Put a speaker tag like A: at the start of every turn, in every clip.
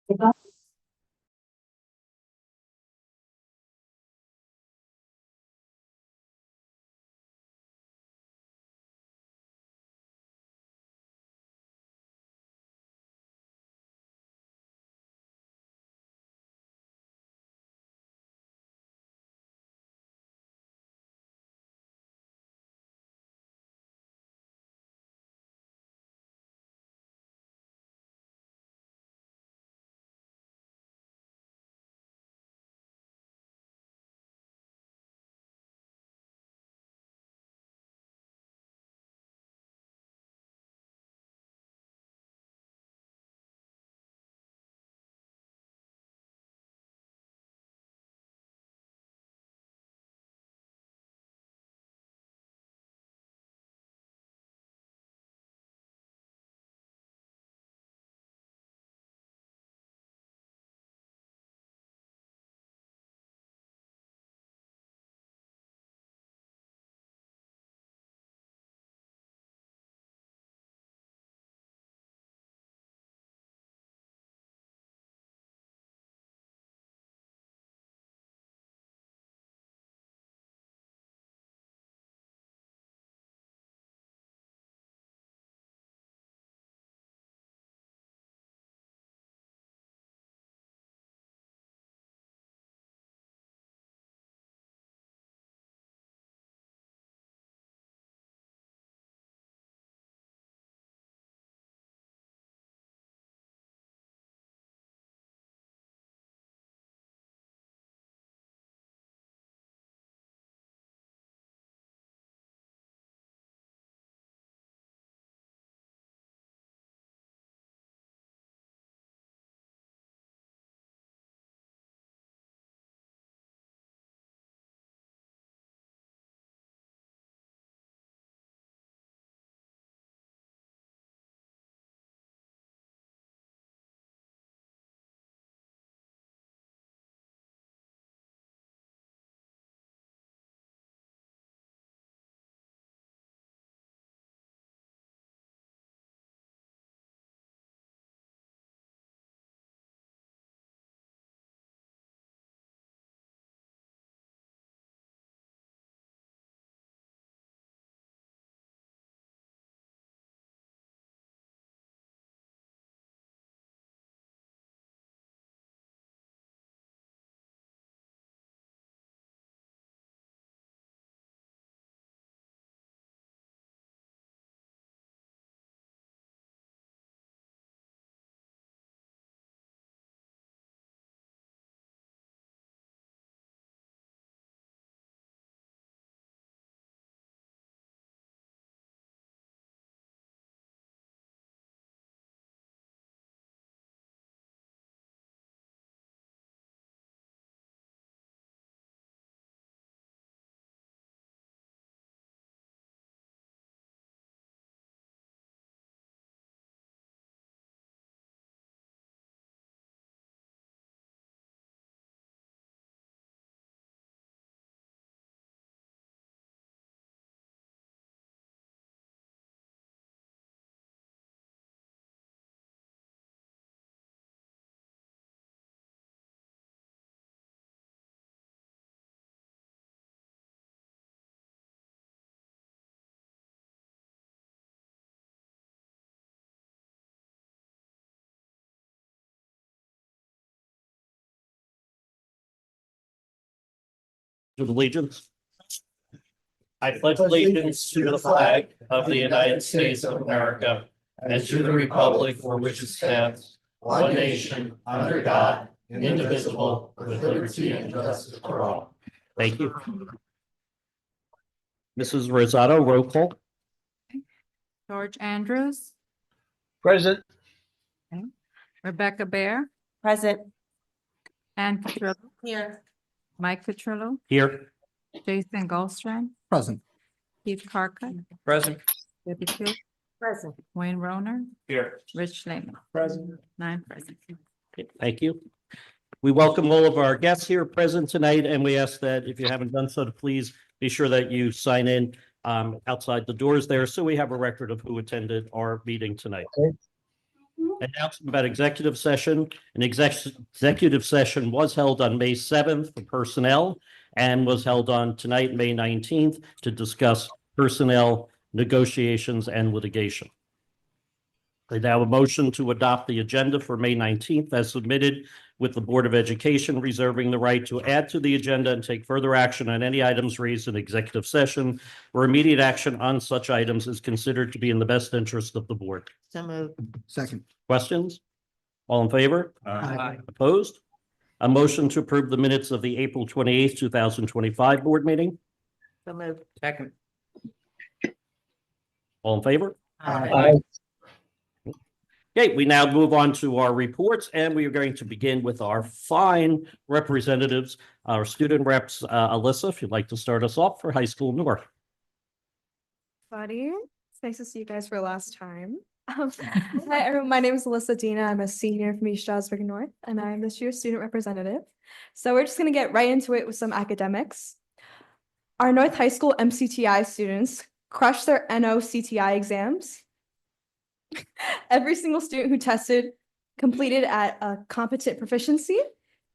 A: To allegiance. I pledge allegiance to the flag of the United States of America and to the republic for which it stands, one nation, under God, indivisible, with liberty and justice for all. Thank you. Mrs. Rosado, roll call.
B: George Andrews,
C: Present.
B: Rebecca Bear,
D: Present.
B: Ann Petrillo,
D: Here.
B: Mike Petrillo,
A: Here.
B: Jason Gulstrand,
C: Present.
B: Keith Parker,
C: Present.
B: Debbie Q,
D: Present.
B: Wayne Roner,
A: Here.
B: Rich Lehman,
C: Present.
B: 9 present.
A: Thank you. We welcome all of our guests here present tonight, and we ask that if you haven't done so, to please be sure that you sign in outside the doors there, so we have a record of who attended our meeting tonight.
C: Okay.
A: Announcement about executive session. An executive session was held on May 7th for personnel and was held on tonight, May 19th, to discuss personnel negotiations and litigation. I now have a motion to adopt the agenda for May 19th as submitted, with the Board of Education reserving the right to add to the agenda and take further action on any items raised in executive session where immediate action on such items is considered to be in the best interest of the board.
C: So moved.
D: Second.
A: Questions? All in favor?
D: Aye.
A: Opposed? A motion to approve the minutes of the April 28th, 2025 board meeting.
C: So moved. Second.
A: All in favor?
D: Aye.
A: Okay, we now move on to our reports, and we are going to begin with our fine representatives, our student reps. Alyssa, if you'd like to start us off for High School North.
E: Buddy, it's nice to see you guys for the last time. Hi, everyone. My name is Alyssa Dina. I'm a senior from East Stroudsburg North, and I'm this year's student representative. So we're just going to get right into it with some academics. Our North High School MCTI students crushed their NO-CTI exams. Every single student who tested completed at a competent proficiency,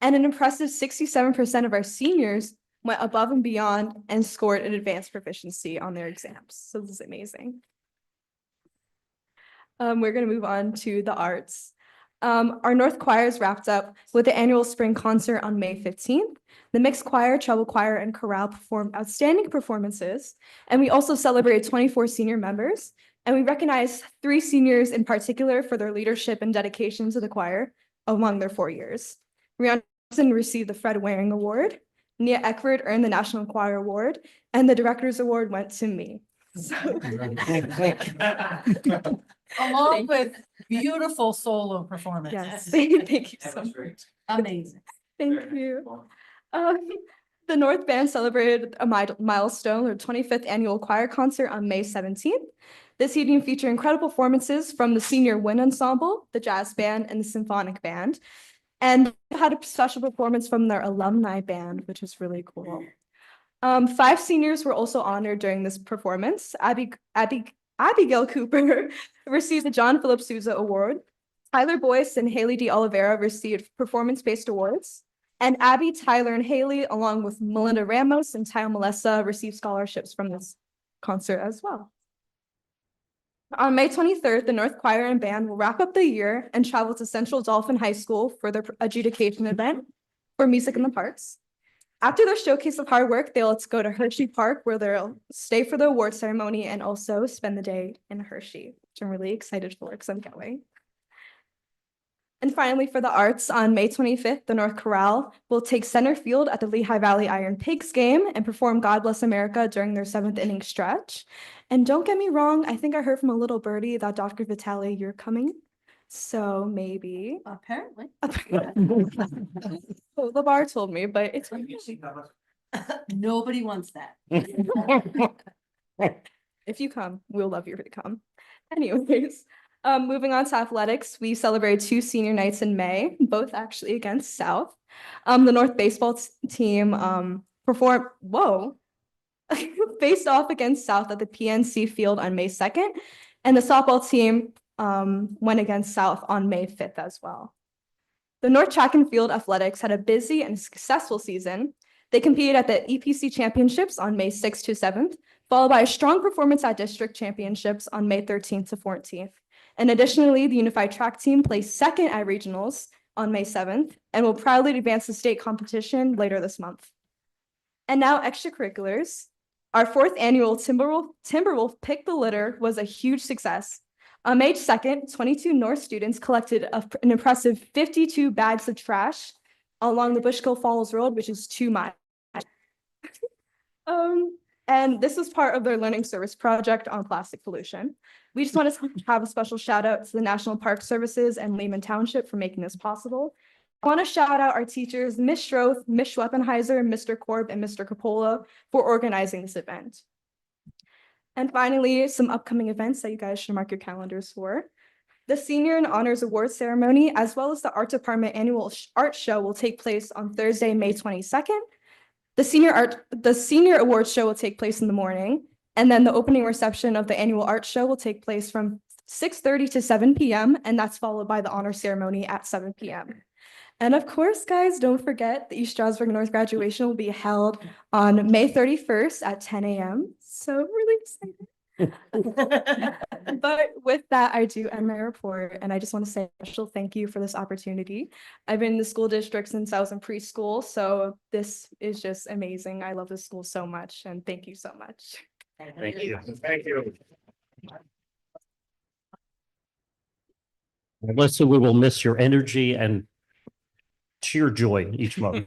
E: and an impressive 67% of our seniors went above and beyond and scored an advanced proficiency on their exams. So this is amazing. We're going to move on to the arts. Our North Choirs wrapped up with the annual spring concert on May 15th. The mixed choir, treble choir, and chorale performed outstanding performances, and we also celebrated 24 senior members. And we recognize 3 seniors in particular for their leadership and dedication to the choir among their 4 years. Rihanna Johnson received the Fred Waring Award, Nia Eckford earned the National Choir Award, and the Director's Award went to me. So,
C: Along with beautiful solo performance.
E: yes, thank you so much.
C: Amazing.
E: Thank you. The North Band celebrated a milestone, their 25th annual choir concert on May 17th. This evening featured incredible performances from the Senior Wind Ensemble, the Jazz Band, and the Symphonic Band. And they had a special performance from their alumni band, which was really cool. 5 seniors were also honored during this performance. Abigail Cooper received the John Philip Sousa Award. Tyler Boyce and Haley D. Oliveira received performance-based awards. And Abby, Tyler, and Haley, along with Melinda Ramos and Taya Melissa, received scholarships from this concert as well. On May 23rd, the North Choir and Band will wrap up the year and travel to Central Dolphin High School for their adjudication event for Music in the Parks. After their showcase of hard work, they'll go to Hershey Park, where they'll stay for the award ceremony and also spend the day in Hershey, which I'm really excited for because I'm going. And finally, for the arts, on May 25th, the North Chorale will take center field at the Lehigh Valley Iron Pigs game and perform God Bless America during their 7th inning stretch. And don't get me wrong, I think I heard from a little birdie that Dr. Vitale, you're coming. So maybe.
C: Apparently.
E: Well, LeVar told me, but it's
C: Nobody wants that.
E: if you come, we'll love you to come. Anyways, moving on to athletics, we celebrated 2 senior nights in May, both actually against South. The North baseball team faced off against South at the PNC field on May 2nd, and the softball team went against South on May 5th as well. The North Track and Field Athletics had a busy and successful season. They competed at the EPC Championships on May 6th to 7th, followed by a strong performance at District Championships on May 13th to 14th. And additionally, the Unified Track team placed 2nd at Regionals on May 7th and will proudly advance the state competition later this month. And now extracurriculars. Our 4th annual Timberwolf Pick the Litter was a huge success. On May 2nd, 22 North students collected an impressive 52 bags of trash along the Bushkill Falls Road, which is 2 miles. And this was part of their learning service project on plastic pollution. We just want to have a special shout out to the National Park Services and Lehman Township for making this possible. I want to shout out our teachers, Ms. Schroth, Ms. Schweppenheiser, Mr. Korb, and Mr. Coppola for organizing this event. And finally, some upcoming events that you guys should mark your calendars for. The Senior and Honors Award Ceremony, as well as the Art Department Annual Art Show, will take place on Thursday, May 22nd. The Senior Awards Show will take place in the morning, and then the opening reception of the annual art show will take place from 6:30 to 7 p.m., and that's followed by the honor ceremony at 7 p.m. And of course, guys, don't forget the East Stroudsburg North graduation will be held on May 31st at 10 a.m. So really excited. But with that, I do end my report, and I just want to say a special thank you for this opportunity. I've been in the school district since I was in preschool, so this is just amazing. I love this school so much, and thank you so much.
A: Thank you. Thank you. Melissa, we will miss your energy and sheer joy each month.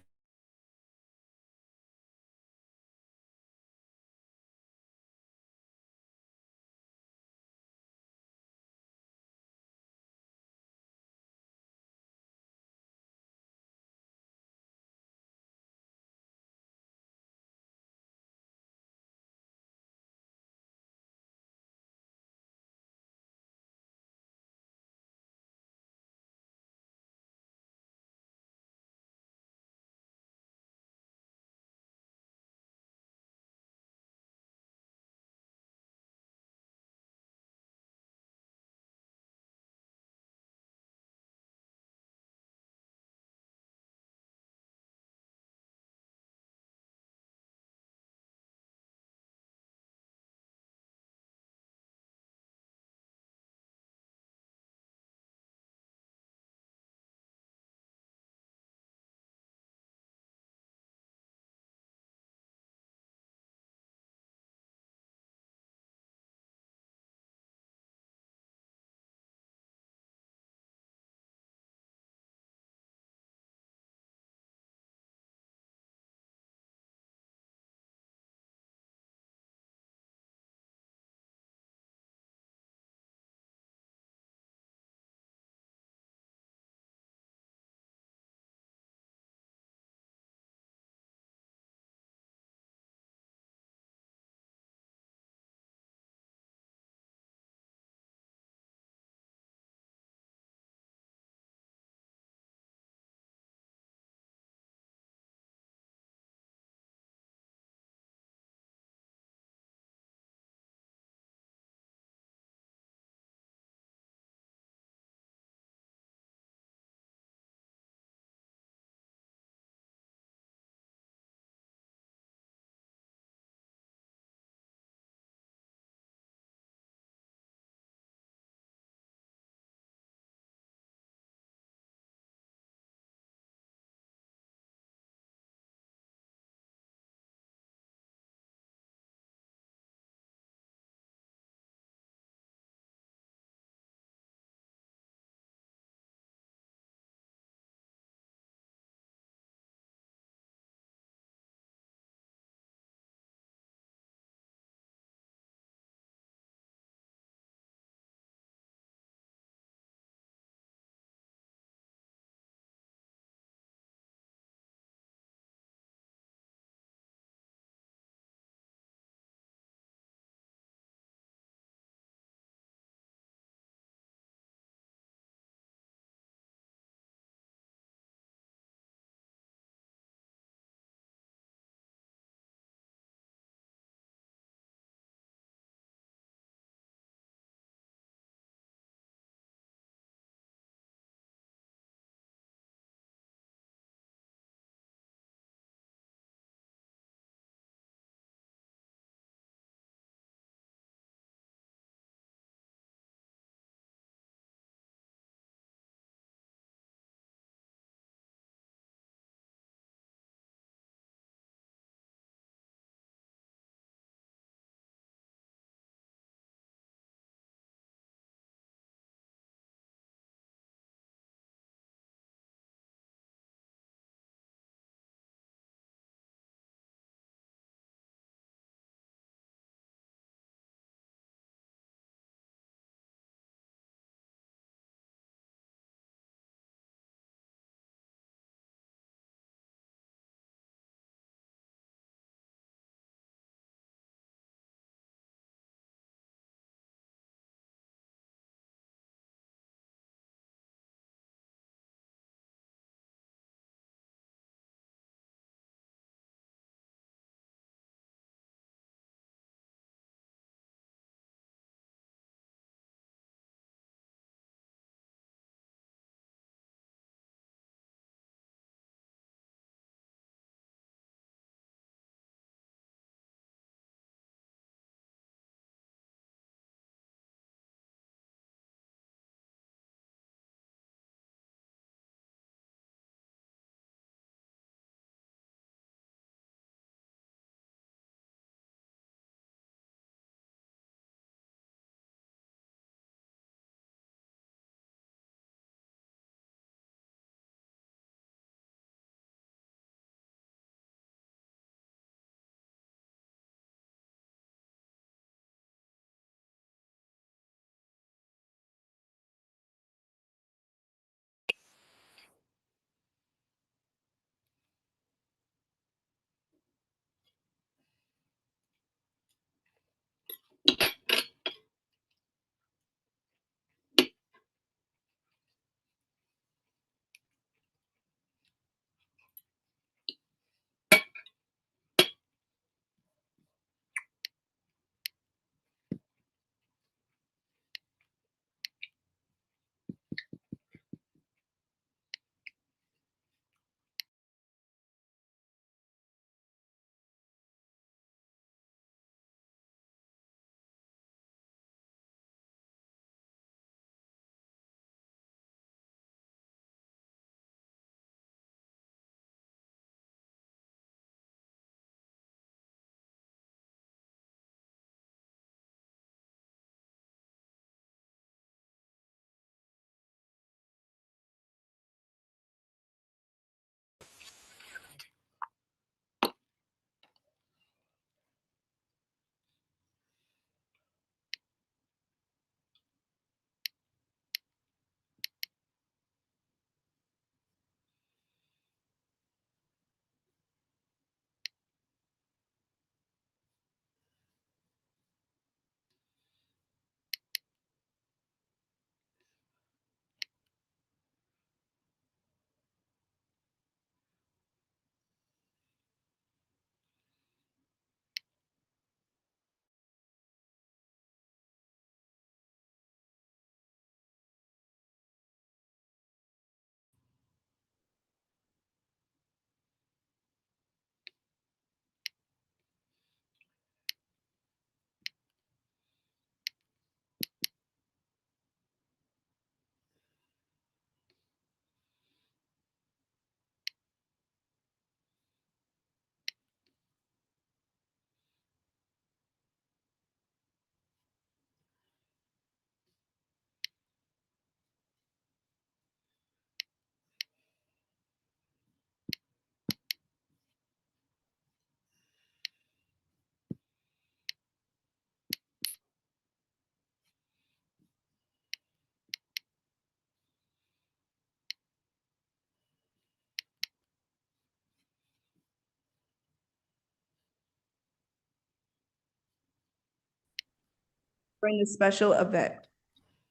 E: during this special event.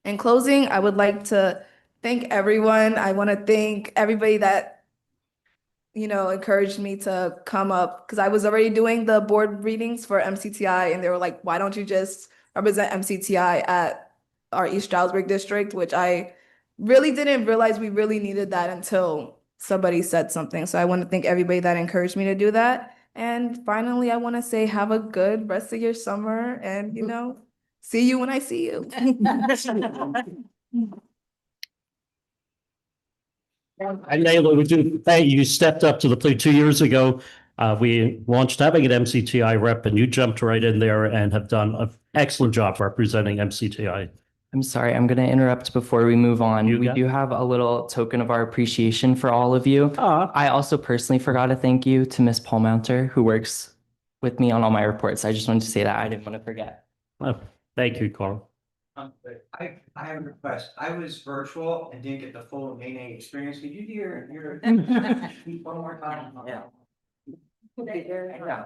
E: In closing, I would like to thank everyone. I want to thank everybody that encouraged me to come up because I was already doing the board readings for MCTI and they were like, why don't you just represent MCTI at our East Stroudsburg district, which I really didn't realize we really needed that until somebody said something. So I want to thank everybody that encouraged me to do that. And finally, I want to say have a good rest of your summer and, see you when I see you.
A: And Naila, would you, hey, you stepped up to the plate 2 years ago. We launched having an MCTI rep and you jumped right in there and have done an excellent job representing MCTI.
D: I'm sorry, I'm going to interrupt before we move on.
A: You
D: We
A: got
D: do have a little token of our appreciation for all of you. I also personally forgot to thank you to Miss Paulmounter, who works with me on all my reports. I just wanted to say that I didn't want to forget.
A: Thank you, Carl.
F: I have a request. I was virtual and didn't get the full meeting experience. Could you hear speak one more time? Yeah. Yeah. Thank you. Yeah.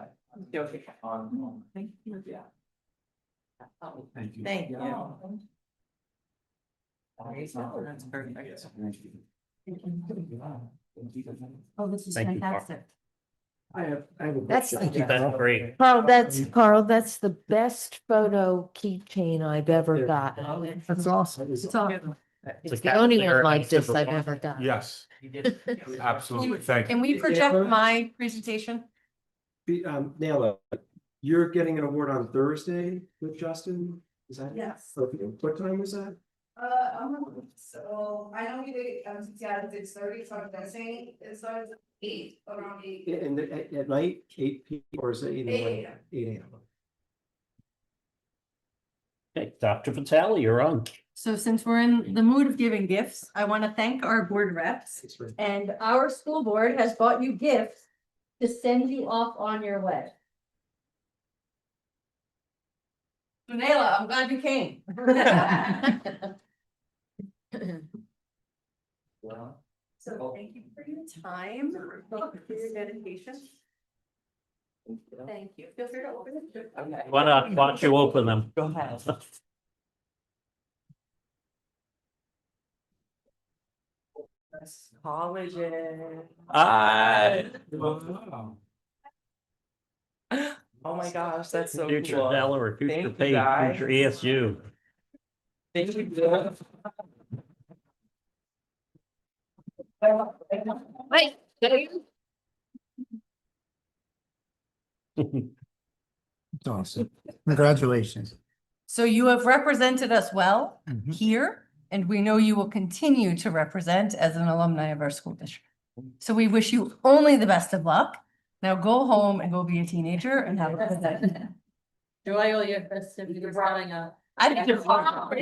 F: Thank you.
C: Thank you.
F: That's perfect.
C: Oh, this is
A: Thank you, Carl.
C: fantastic.
G: I have a
H: That's-
G: question.
A: That's great.
H: Carl, that's the best photo keychain I've ever gotten.
G: That's awesome.
C: It's all-
H: It's the only one like this I've ever gotten.
G: Yes, absolutely. Thank you.
C: Can we project my presentation?
G: Naila, you're getting an award on Thursday with Justin? Is that?
E: Yes.
G: Okay, what time was that?
E: So I know we did MCTI at 6:30, so I'm guessing it starts at 8, around 8.
G: In at night, 8 p.m. or is it 8
E: 8
G: a.m.? 8 a.m.
A: Okay, Dr. Vitale, you're on.
C: So since we're in the mood of giving gifts, I want to thank our board reps.
G: That's right.
C: And our school board has bought you gifts to send you off on your way. Nayla, I'm glad you came. So thank you for your time, for your dedication. Thank you. Feel free to open it.
A: Why don't you open them?
D: Go ahead. Colleges.
G: Wow.
D: Oh my gosh, that's so
A: Future
D: cool.
A: Delaware, future
D: Thank you,
A: Page,
D: guys.
A: future ESU.
D: Thank you, Bill.
H: Wait,
G: That's awesome. Congratulations.
C: So you have represented us well
G: Mhm.
C: here, and we know you will continue to represent as an alumni of our school district. So we wish you only the best of luck. Now go home and go be a teenager and have a good day.
I: Enjoy all your festivities running up.
C: I think it's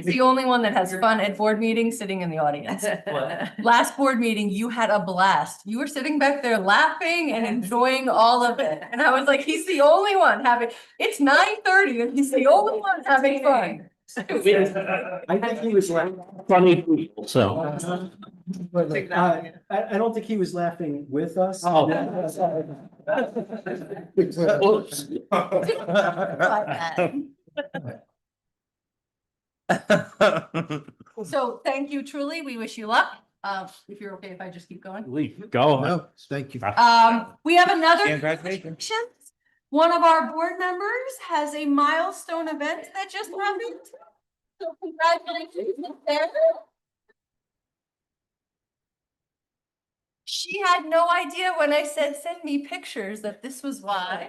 C: the only one that has fun at board meetings, sitting in the audience.
D: What?
C: Last board meeting, you had a blast. You were sitting back there laughing and enjoying all of it. And I was like, he's the only one having, it's 9:30 and he's the only one having fun.
G: I think he was laughing.
A: Funny people, so.
G: I don't think he was laughing with us.
A: Oh. Oops.
C: So thank you truly. We wish you luck. If you're okay, if I just keep going.
A: Go.
G: No, thank you.
C: We have another.
F: Congratulations.
C: One of our board members has a milestone event that just happened. So congratulations, Sarah. She had no idea when I said, send me pictures, that this was why.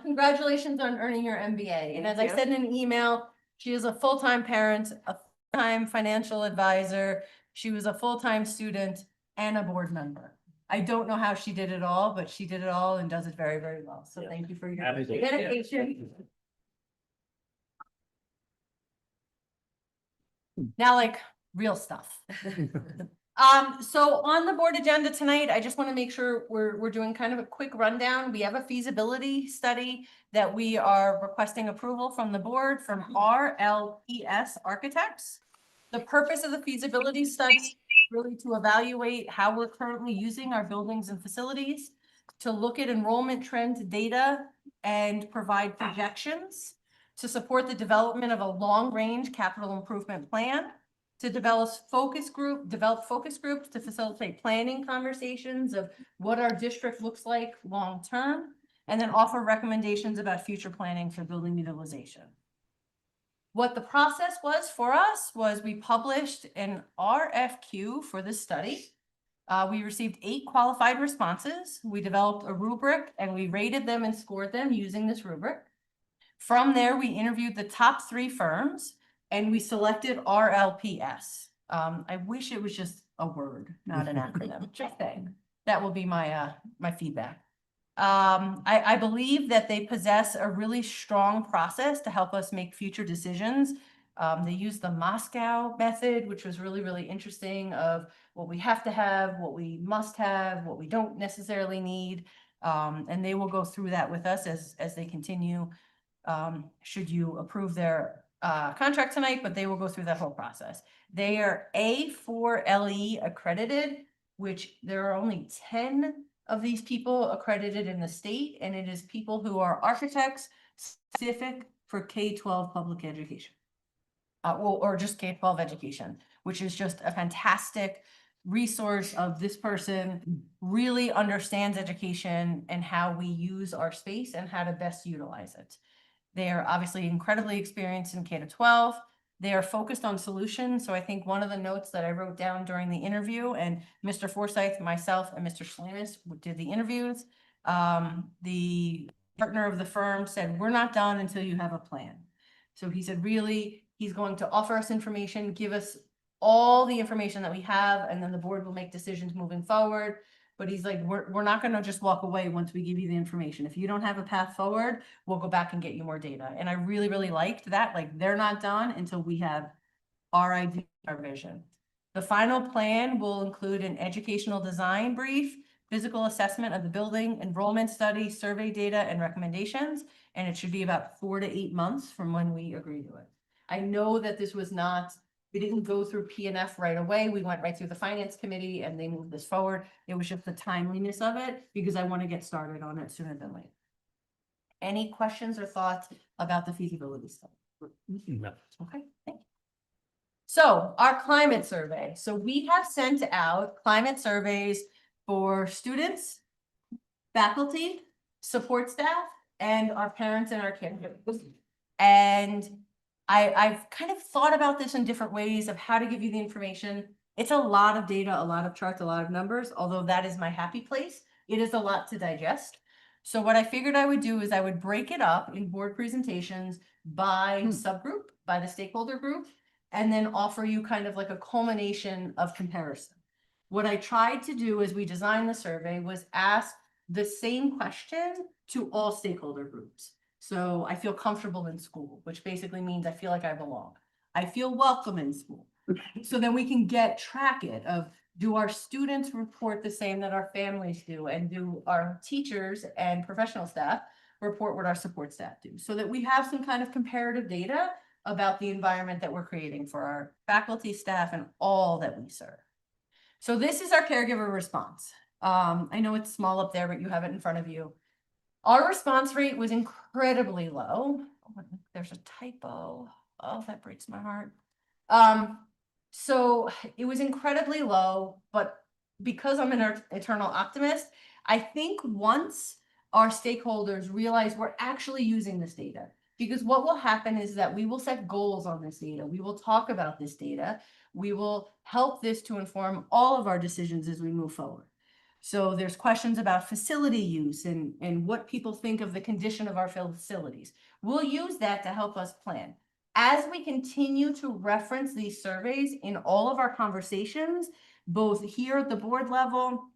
C: Congratulations on earning your MBA. And as I said in an email, she is a full-time parent, a full-time financial advisor. She was a full-time student and a board member. I don't know how she did it all, but she did it all and does it very, very well. So thank you for your
A: Absolutely.
C: dedication. Now, like, real stuff. So on the board agenda tonight, I just want to make sure we're doing kind of a quick rundown. We have a feasibility study that we are requesting approval from the board from RLPS Architects. The purpose of the feasibility study is really to evaluate how we're currently using our buildings and facilities, to look at enrollment trend data and provide projections, to support the development of a long-range capital improvement plan, to develop focus groups to facilitate planning conversations of what our district looks like long-term, and then offer recommendations about future planning for building utilization. What the process was for us was we published an RFQ for this study. We received 8 qualified responses. We developed a rubric and we rated them and scored them using this rubric. From there, we interviewed the top 3 firms and we selected RLPS. I wish it was just a word, not an acronym. Just saying. That will be my my feedback. I believe that they possess a really strong process to help us make future decisions. They use the Moscow method, which was really, really interesting, of what we have to have, what we must have, what we don't necessarily need. And they will go through that with us as they continue, should you approve their contract tonight, but they will go through that whole process. They are A4LE accredited, which there are only 10 of these people accredited in the state, and it is people who are architects specific for K-12 public education. Or just K-12 education, which is just a fantastic resource of this person really understands education and how we use our space and how to best utilize it. They are obviously incredibly experienced in K-12. They are focused on solutions. So I think one of the notes that I wrote down during the interview, and Mr. Forsyth, myself, and Mr. Slanis did the interviews, the partner of the firm said, "We're not done until you have a plan." So he said, really, he's going to offer us information, give us all the information that we have, and then the board will make decisions moving forward. But he's like, we're not going to just walk away once we give you the information. If you don't have a path forward, we'll go back and get you more data. And I really, really liked that. Like, they're not done until we have our idea, our vision. The final plan will include an educational design brief, physical assessment of the building, enrollment study, survey data, and recommendations. And it should be about 4 to 8 months from when we agree to it. I know that this was not, we didn't go through P&F right away. We went right through the finance committee and they moved this forward. It was just the timeliness of it because I want to get started on it sooner than later. Any questions or thoughts about the feasibility study?
A: No.
C: Okay, thank you. So our climate survey. So we have sent out climate surveys for students, faculty, support staff, and our parents and our caregivers. And I've kind of thought about this in different ways of how to give you the information. It's a lot of data, a lot of charts, a lot of numbers, although that is my happy place. It is a lot to digest. So what I figured I would do is I would break it up in board presentations by subgroup, by the stakeholder group, and then offer you kind of like a culmination of comparison. What I tried to do as we designed the survey was ask the same question to all stakeholder groups. So I feel comfortable in school, which basically means I feel like I belong. I feel welcome in school. So then we can track it of, do our students report the same that our families do? And do our teachers and professional staff report what our support staff do? So that we have some kind of comparative data about the environment that we're creating for our faculty, staff, and all that we serve. So this is our caregiver response. I know it's small up there, but you have it in front of you. Our response rate was incredibly low. Oh, there's a typo. Oh, that breaks my heart. So it was incredibly low, but because I'm an eternal optimist, I think once our stakeholders realize we're actually using this data, because what will happen is that we will set goals on this data. We will talk about this data. We will help this to inform all of our decisions as we move forward. So there's questions about facility use and what people think of the condition of our facilities. We'll use that to help us plan. As we continue to reference these surveys in all of our conversations, both here at the board level,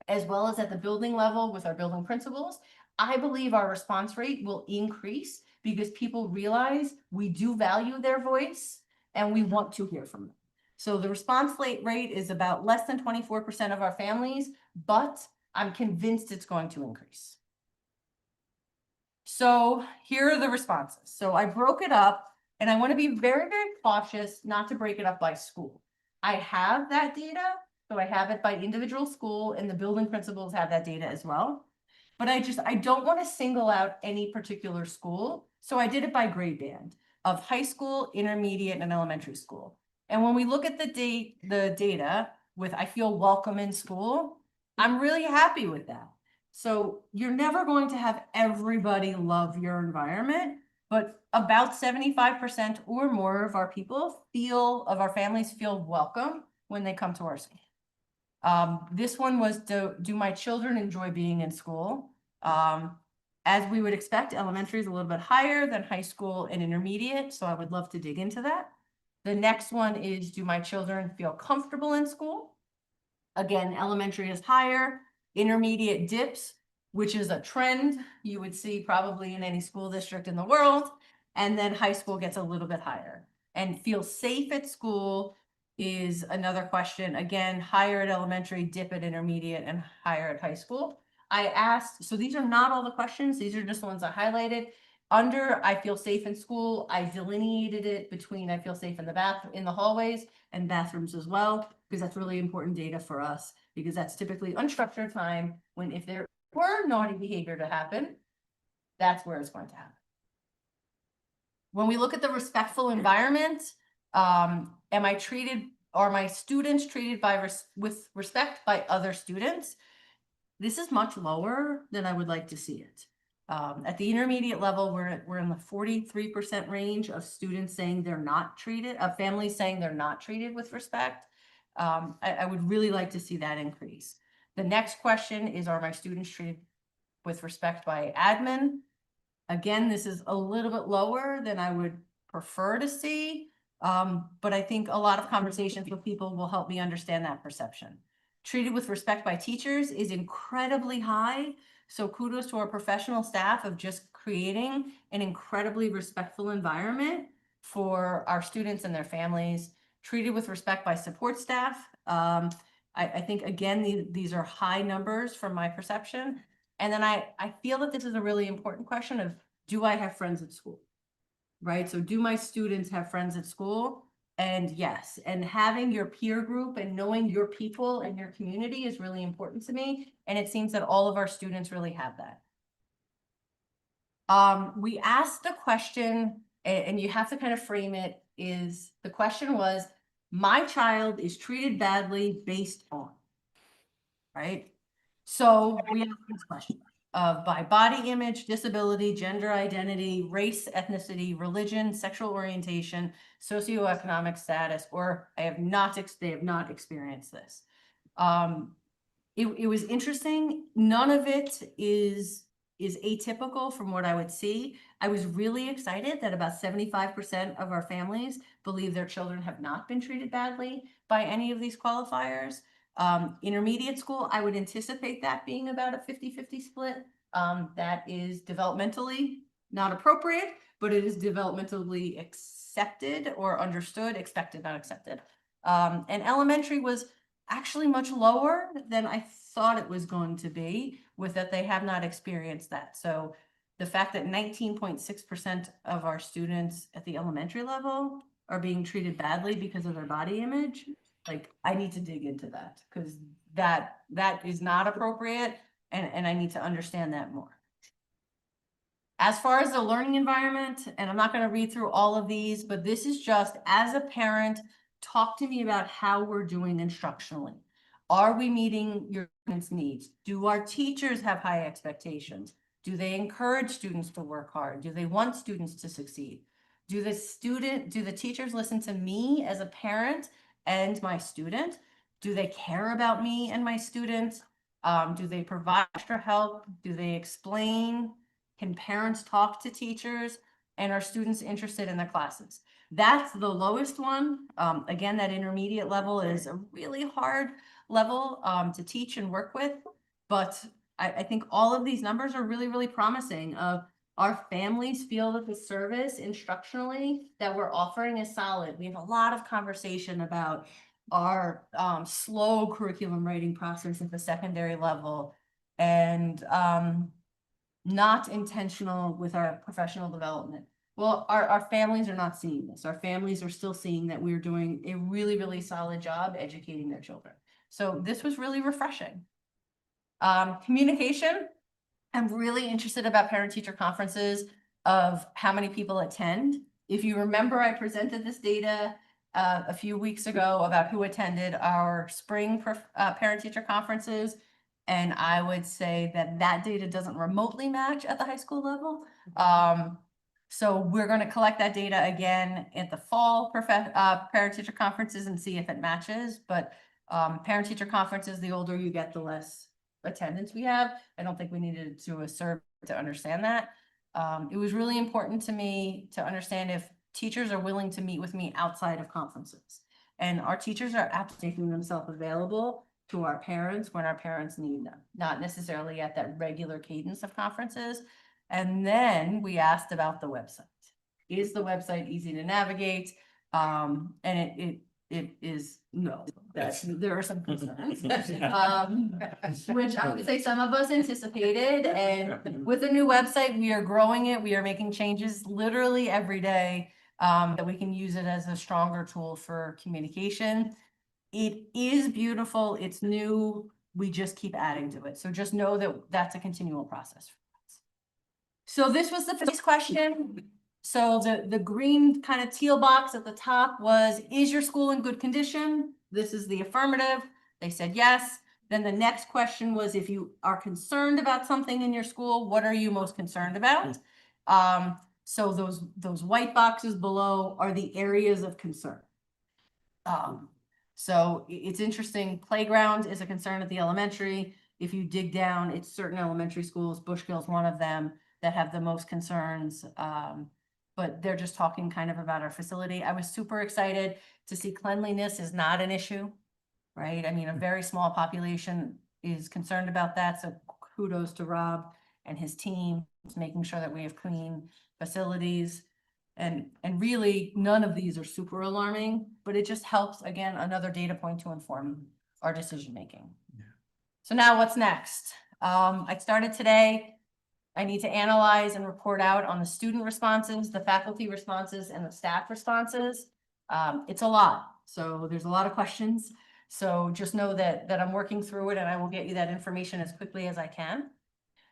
C: as well as at the building level with our building principals, I believe our response rate will increase because people realize we do value their voice and we want to hear from them. So the response rate is about less than 24% of our families, but I'm convinced it's going to increase. So here are the responses. So I broke it up, and I want to be very, very cautious not to break it up by school. I have that data, so I have it by individual school, and the building principals have that data as well. But I don't want to single out any particular school. So I did it by grade band of high school, intermediate, and elementary school. And when we look at the data with I feel welcome in school, I'm really happy with that. So you're never going to have everybody love your environment, but about 75% or more of our our families feel welcome when they come to our school. This one was, do my children enjoy being in school? As we would expect, elementary is a little bit higher than high school and intermediate, so I would love to dig into that. The next one is, do my children feel comfortable in school? Again, elementary is higher, intermediate dips, which is a trend you would see probably in any school district in the world. And then high school gets a little bit higher. And feel safe at school is another question. Again, higher at elementary, dip at intermediate, and higher at high school. I asked, so these are not all the questions, these are just the ones I highlighted. Under I feel safe in school, I delineated it between I feel safe in the hallways and bathrooms as well, because that's really important data for us, because that's typically unstructured time when if there were naughty behavior to happen, that's where it's going to happen. When we look at the respectful environment, are my students treated with respect by other students? This is much lower than I would like to see it. At the intermediate level, we're in the 43% range of students saying they're not treated, of families saying they're not treated with respect. I would really like to see that increase. The next question is, are my students treated with respect by admin? Again, this is a little bit lower than I would prefer to see, but I think a lot of conversations with people will help me understand that perception. Treated with respect by teachers is incredibly high. So kudos to our professional staff of just creating an incredibly respectful environment for our students and their families. Treated with respect by support staff. I think, again, these are high numbers from my perception. And then I feel that this is a really important question of, do I have friends at school? Right? So do my students have friends at school? And yes, and having your peer group and knowing your people and your community is really important to me. And it seems that all of our students really have that. We asked the question, and you have to kind of frame it, is the question was, my child is treated badly based on, right? So we asked this question by body image, disability, gender identity, race, ethnicity, religion, sexual orientation, socioeconomic status, or they have not experienced this. It was interesting. None of it is atypical from what I would see. I was really excited that about 75% of our families believe their children have not been treated badly by any of these qualifiers. Intermediate school, I would anticipate that being about a 50-50 split. That is developmentally not appropriate, but it is developmentally accepted or understood, expected, not accepted. And elementary was actually much lower than I thought it was going to be, with that they have not experienced that. So the fact that 19.6% of our students at the elementary level are being treated badly because of their body image, like, I need to dig into that, because that is not appropriate, and I need to understand that more. As far as the learning environment, and I'm not going to read through all of these, but this is just, as a parent, talk to me about how we're doing instructionally. Are we meeting your students' needs? Do our teachers have high expectations? Do they encourage students to work hard? Do they want students to succeed? Do the teachers listen to me as a parent and my student? Do they care about me and my students? Do they provide extra help? Do they explain? Can parents talk to teachers? And are students interested in their classes? That's the lowest one. Again, that intermediate level is a really hard level to teach and work with. But I think all of these numbers are really, really promising. Our families feel that the service instructionally that we're offering is solid. We have a lot of conversation about our slow curriculum writing process at the secondary level, and not intentional with our professional development. Well, our families are not seeing this. Our families are still seeing that we're doing a really, really solid job educating their children. So this was really refreshing. Communication. I'm really interested about parent-teacher conferences. of how many people attend. If you remember, I presented this data a few weeks ago about who attended our spring parent-teacher conferences. And I would say that that data doesn't remotely match at the high school level. So we're going to collect that data again at the fall parent-teacher conferences and see if it matches. But parent-teacher conferences, the older you get, the less attendance we have. I don't think we needed to do a survey to understand that. It was really important to me to understand if teachers are willing to meet with me outside of conferences. And our teachers are absolutely making themselves available to our parents when our parents need them, not necessarily at that regular cadence of conferences. And then we asked about the website. Is the website easy to navigate? And it is no, there are some concerns. Which I would say some of us anticipated, and with the new website, we are growing it. We are making changes literally every day, that we can use it as a stronger tool for communication. It is beautiful. It's new. We just keep adding to it. So just know that that's a continual process for us. So this was the first question. So the green kind of teal box at the top was, is your school in good condition? This is the affirmative. They said yes. Then the next question was, if you are concerned about something in your school, what are you most concerned about? So those white boxes below are the areas of concern. So it's interesting. Playground is a concern at the elementary. If you dig down, it's certain elementary schools, Bushkill's one of them, that have the most concerns. But they're just talking kind of about our facility. I was super excited to see cleanliness is not an issue, right? I mean, a very small population is concerned about that. So kudos to Rob and his team, making sure that we have clean facilities. And really, none of these are super alarming, but it just helps, again, another data point to inform our decision-making. Yeah. So now what's next? I started today. I need to analyze and report out on the student responses, the faculty responses, and the staff responses. It's a lot, so there's a lot of questions. So just know that I'm working through it, and I will get you that information as quickly as I can.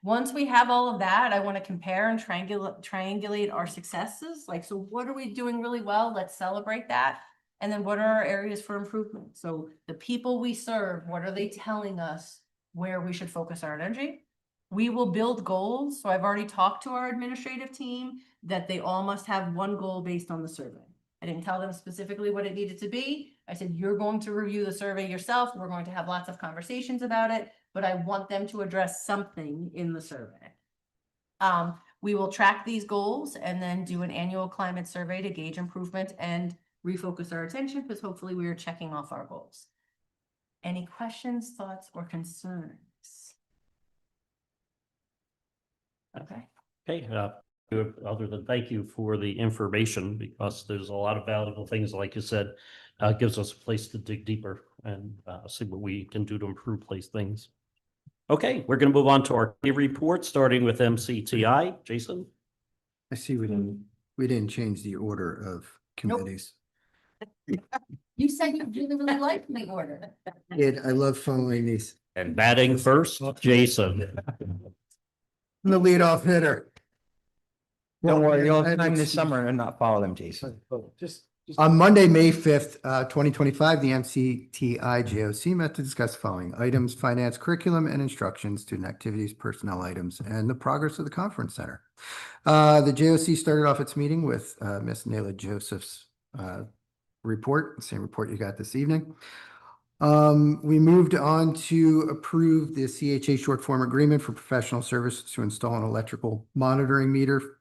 C: Once we have all of that, I want to compare and triangulate our successes. Like, so what are we doing really well? Let's celebrate that. And then what are our areas for improvement? So the people we serve, what are they telling us where we should focus our energy? We will build goals. So I've already talked to our administrative team that they all must have one goal based on the survey. I didn't tell them specifically what it needed to be. I said, you're going to review the survey yourself. We're going to have lots of conversations about it, but I want them to address something in the survey. We will track these goals and then do an annual climate survey to gauge improvement and refocus our attention, because hopefully we are checking off our goals. Any questions, thoughts, or concerns? Okay.
A: Okay, other than thank you for the information, because there's a lot of valuable things, like you said, gives us a place to dig deeper and see what we can do to improve things. Okay, we're going to move on to our key report, starting with MCTI. Jason?
J: I see we didn't change the order of committees.
C: You said you really like the order.
J: I love following these.
A: And batting first, Jason.
J: I'm the leadoff hitter.
F: Don't worry, you'll
J: I
F: have time this
J: excuse-
F: summer and not follow them, Jason.
G: Just
J: On Monday, May 5th, 2025, the MCTI JOC met to discuss the following items: finance, curriculum and instruction, student activities, personnel items, and the progress of the conference center. The JOC started off its meeting with Ms. Nayla Joseph's report, the same report you got this evening. We moved on to approve the CHA short form agreement for professional services to install an electrical monitoring meter.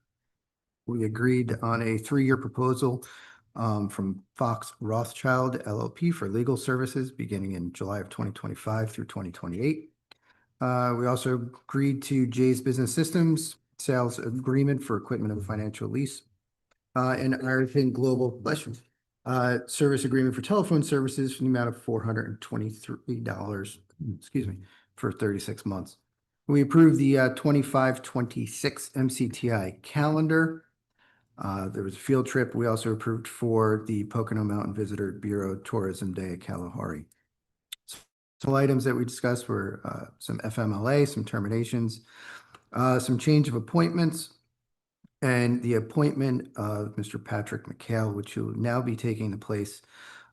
J: We agreed on a 3-year proposal from Fox Rothschild LLP for legal services beginning in July of 2025 through 2028. We also agreed to Jay's Business Systems sales agreement for equipment and financial lease, and Ireton Global service agreement for telephone services for the amount of $423, for 36 months. We approved the 25-26 MCTI calendar. There was a field trip we also approved for the Pocono Mountain Visitor Bureau Tourism Day at Kalahari. Some items that we discussed were some FMLA, some terminations, some change of appointments, and the appointment of Mr. Patrick McHale, which will now be taking the place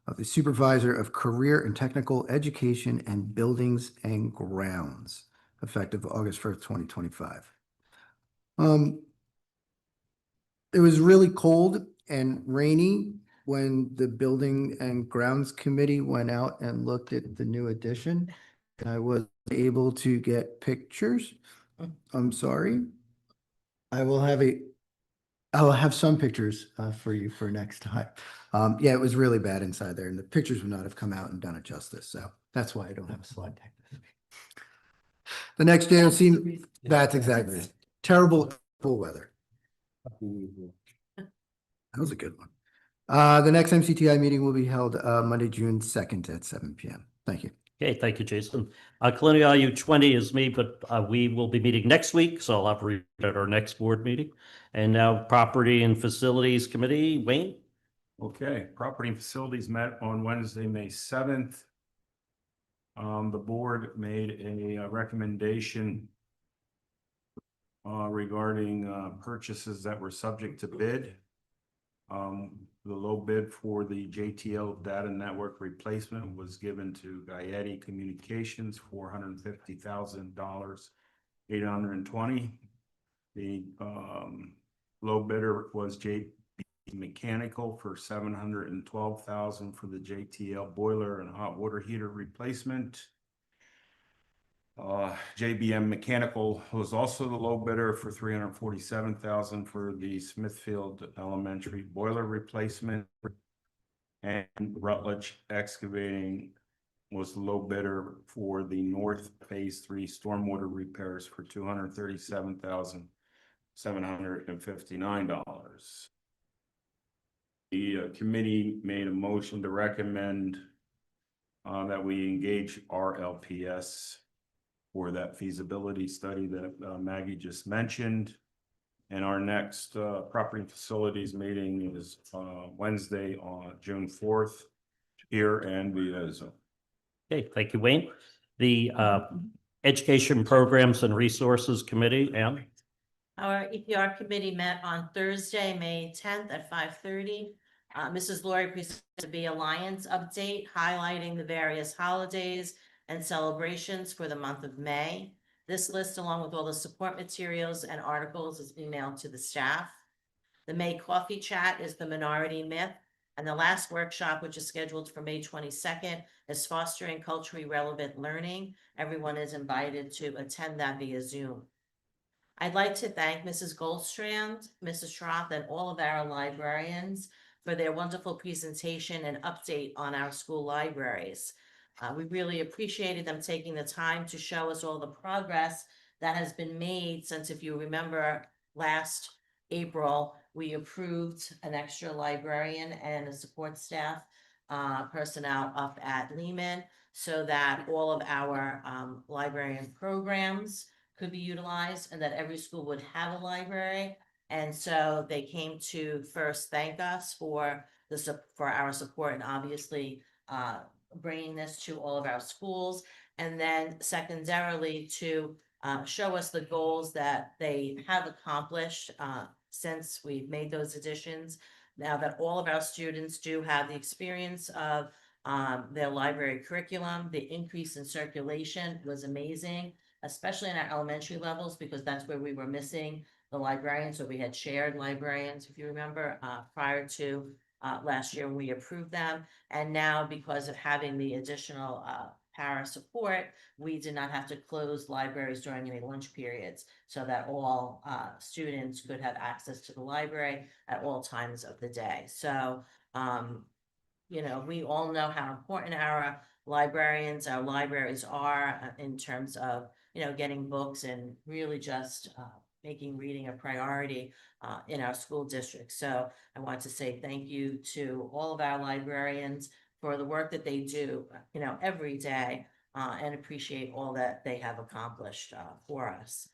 J: of the Supervisor of Career and Technical Education and Buildings and Grounds, effective August 1st, 2025. It was really cold and rainy when the Building and Grounds Committee went out and looked at the new addition. I was able to get pictures. I'm sorry. I'll have some pictures for you for next time. Yeah, it was really bad inside there and the pictures would not have come out and done it justice. So that's why I don't have a slide deck. The next JOC, that's exactly it. Terrible weather. That was a good one. The next MCTI meeting will be held Monday, June 2nd at 7 p.m. Thank you.
A: Okay, thank you, Jason. Colonial IU 20 is me, but we will be meeting next week, so I'll have to read at our next board meeting. And now Property and Facilities Committee, Wayne?
K: Okay, Property and Facilities met on Wednesday, May 7th. The board made a recommendation regarding purchases that were subject to bid. The low bid for the JTL data network replacement was given to Gaetti Communications, $450,000, $820. The low bidder was JB Mechanical for $712,000 for the JTL boiler and hot water heater replacement. JBM Mechanical was also the low bidder for $347,000 for the Smithfield Elementary boiler replacement. And Rutledge Excavating was the low bidder for the North Phase 3 stormwater repairs for $237,759. The committee made a motion to recommend that we engage RLPS for that feasibility study that Maggie just mentioned. And our next property and facilities meeting is Wednesday on June 4th here and via Zoom.
A: Okay, thank you, Wayne. The Education Programs and Resources Committee, Ann?
I: Our EPR committee met on Thursday, May 10th at 5:30. Mrs. Laurie presented the Alliance update highlighting the various holidays and celebrations for the month of May. This list, along with all the support materials and articles, is emailed to the staff. The May coffee chat is the minority myth, and the last workshop, which is scheduled for May 22nd, is fostering culturally relevant learning. Everyone is invited to attend that via Zoom. I'd like to thank Mrs. Goldstrand, Mrs. Schroth, and all of our librarians for their wonderful presentation and update on our school libraries. We really appreciated them taking the time to show us all the progress that has been made since, if you remember, last April, we approved an extra librarian and a support staff personnel up at Lehman so that all of our librarian programs could be utilized and that every school would have a library. And so they came to first thank us for our support and obviously bringing this to all of our schools, and then secondarily to show us the goals that they have accomplished since we've made those additions. Now that all of our students do have the experience of their library curriculum, the increase in circulation was amazing, especially in our elementary levels, because that's where we were missing the librarians. So we had shared librarians, if you remember, prior to last year when we approved them. And now, because of having the additional para support, we did not have to close libraries during any lunch periods so that all students could have access to the library at all times of the day. So, you know, we all know how important our librarians, our libraries are in terms of, you know, getting books and really just making reading a priority in our school district. So I want to say thank you to all of our librarians for the work that they do, you know, every day, and appreciate all that they have accomplished for us.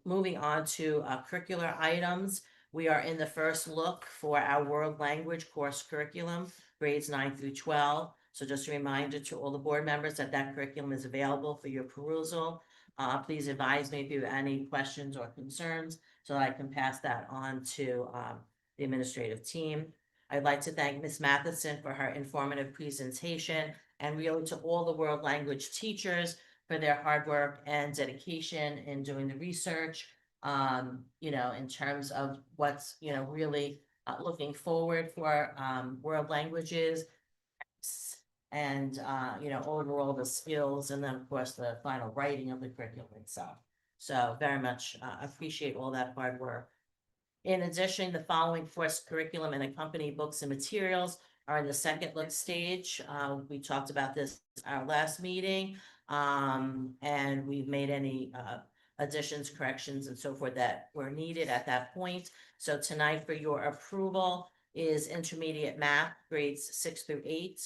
I: Moving on to curricular items, we are in the first look for our world language course curriculum, grades 9 through 12. So just a reminder to all the board members that that curriculum is available for your perusal. Please advise me if you have any questions or concerns so I can pass that on to the administrative team. I'd like to thank Ms. Matheson for her informative presentation, and really to all the world language teachers for their hard work and dedication in doing the research. In terms of what's, really looking forward for world languages and, overall the skills, and then of course the final writing of the curriculum itself. So very much appreciate all that hard work. In addition, the following course curriculum and accompanying books and materials are in the second look stage. We talked about this our last meeting, and we've made any additions, corrections, and so forth that were needed at that point. So tonight for your approval is intermediate math, grades 6 through 8,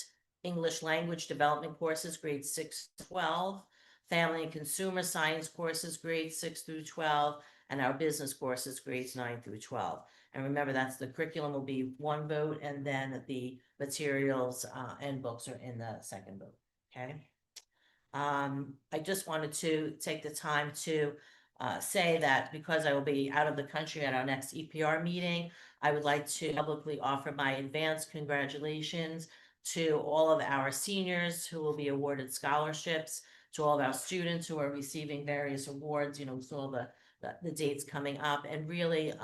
I: English language development courses, grades 6 to 12, family and consumer science courses, grades 6 through 12, and our business courses, grades 9 through 12. And remember, that's the curriculum will be one vote, and then the materials and books are in the second vote, okay? I just wanted to take the time to say that because I will be out of the country at our next EPR meeting, I would like to publicly offer my advance congratulations to all of our seniors who will be awarded scholarships, to all of our students who are receiving various awards. We saw the dates coming up, and really,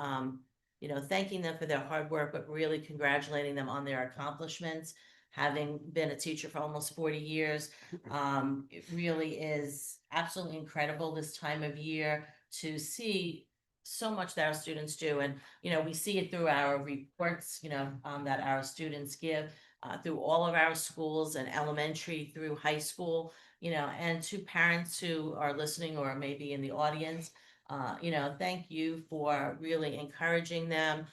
I: thanking them for their hard work, but really congratulating them on their accomplishments. Having been a teacher for almost 40 years, it really is absolutely incredible this time of year to see so much that our students do. And, we see it through our reports, that our students give through all of our schools, and elementary through high school, and to parents who are listening or maybe in the audience. Thank you for really encouraging them,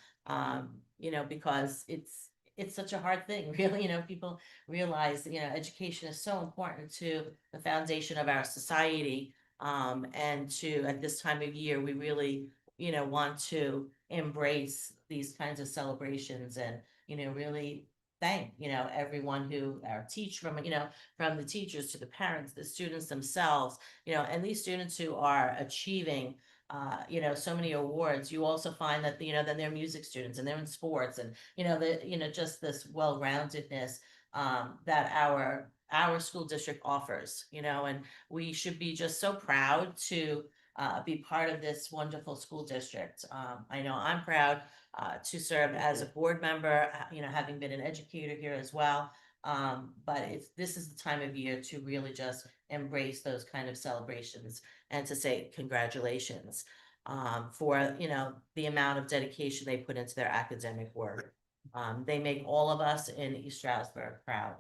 I: because it's such a hard thing, really. People realize, education is so important to the foundation of our society. And at this time of year, we really, want to embrace these kinds of celebrations, and, really thank, everyone who from the teachers to the parents, the students themselves, and these students who are achieving so many awards. You also find that, then they're music students, and they're in sports, and, just this well-roundedness that our school district offers, and we should be just so proud to be part of this wonderful school district. I know I'm proud to serve as a board member, having been an educator here as well. But this is the time of year to really just embrace those kind of celebrations, and to say congratulations for, the amount of dedication they put into their academic work. They make all of us in East Stroudsburg proud.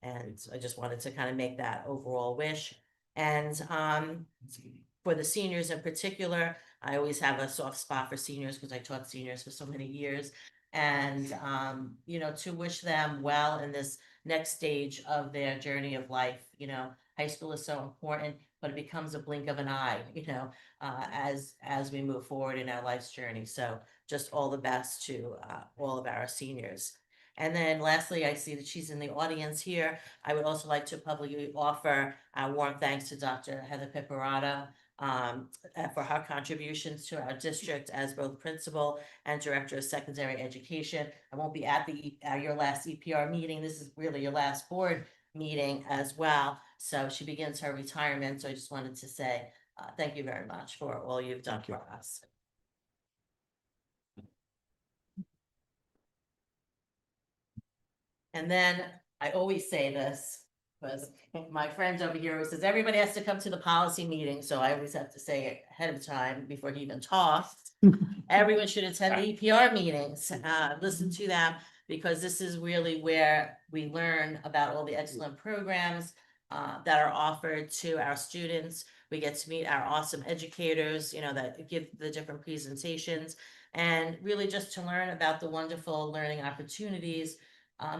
I: And I just wanted to kind of make that overall wish. And for the seniors in particular, I always have a soft spot for seniors because I taught seniors for so many years. And, to wish them well in this next stage of their journey of life. High school is so important, but it becomes a blink of an eye, as we move forward in our life's journey. So just all the best to all of our seniors. And then lastly, I see that she's in the audience here. I would also like to publicly offer warm thanks to Dr. Heather Pipparata for her contributions to our district as both principal and director of secondary education. I won't be at your last EPR meeting. This is really your last board meeting as well. So she begins her retirement. So I just wanted to say thank you very much for all you've done for us. And then I always say this, because my friend over here who says everybody has to come to the policy meeting, so I always have to say it ahead of time before he even talks. Everyone should attend the EPR meetings, listen to them, because this is really where we learn about all the excellent programs that are offered to our students. We get to meet our awesome educators, that give the different presentations, and really just to learn about the wonderful learning opportunities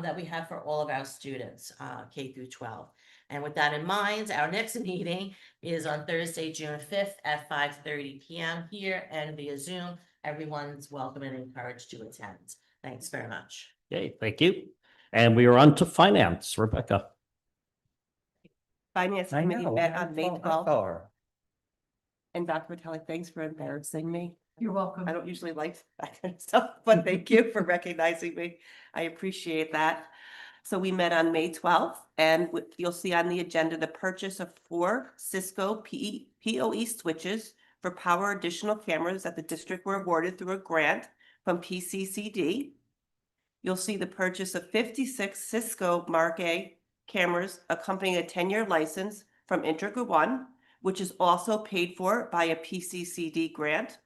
I: that we have for all of our students, K through 12. And with that in mind, our next meeting is on Thursday, June 5th at 5:30 p.m. here and via Zoom. Everyone's welcome and encouraged to attend. Thanks very much.
A: Okay, thank you. And we are on to finance. Rebecca.
L: Finance committee met on May 12th. And Dr. Vitale, thanks for embarrassing me.
C: You're welcome.
L: I don't usually like that kind of stuff, but thank you for recognizing me. I appreciate that. So we met on May 12th, and you'll see on the agenda the purchase of 4 Cisco PoE switches for power additional cameras that the district were awarded through a grant from PCCD. You'll see the purchase of 56 Cisco Mark A cameras accompanying a 10-year license from Integra One, which is also paid for by a PCCD grant.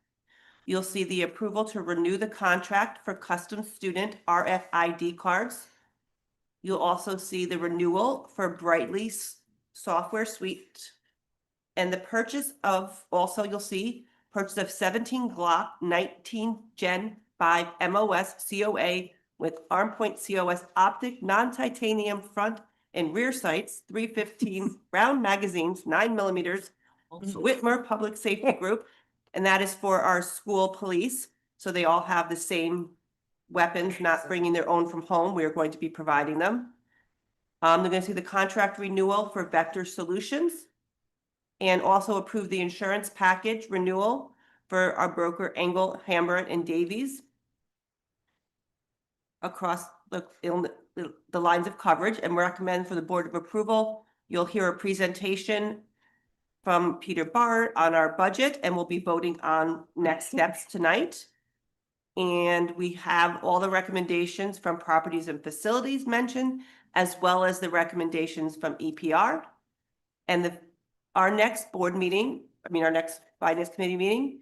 L: You'll see the approval to renew the contract for custom student RFID cards. You'll also see the renewal for Brightly software suite. And the purchase of, also you'll see, purchase of 17 Glock 19 Gen 5 MOS COA with arm point COS optic non-titanium front and rear sights, 315 round magazines, 9mm, Whitmer Public Safety Group. And that is for our school police. So they all have the same weapons, not bringing their own from home. We are going to be providing them. They're going to see the contract renewal for Vector Solutions and also approve the insurance package renewal for our broker Engel, Hammer and Davies across the lines of coverage, and recommend for the Board of Approval. You'll hear a presentation from Peter Bart on our budget, and we'll be voting on next steps tonight. And we have all the recommendations from Properties and Facilities mentioned, as well as the recommendations from EPR. And our next board meeting, our next Finance Committee meeting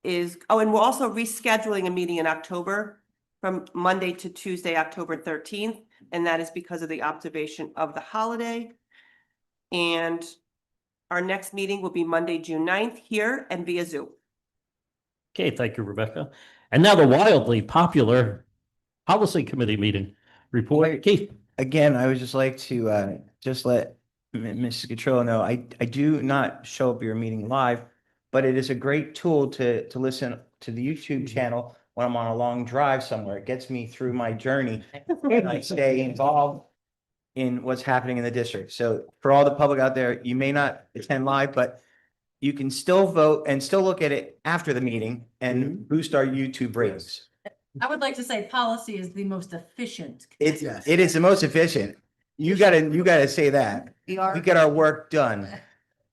L: is, and we're also rescheduling a meeting in October from Monday to Tuesday, October 13th. And that is because of the observation of the holiday. And our next meeting will be Monday, June 9th here and via Zoom.
A: Okay, thank you, Rebecca. And now the wildly popular Policy Committee meeting report. Keith.
F: Again, I would just like to just let Mrs. Gutrillo know, I do not show up at your meeting live, but it is a great tool to listen to the YouTube channel when I'm on a long drive somewhere. It gets me through my journey and I stay involved in what's happening in the district. So for all the public out there, you may not attend live, but you can still vote and still look at it after the meeting and boost our YouTube ratings.
C: I would like to say policy is the most efficient.
F: It is the most efficient. You gotta say that. We get our work done.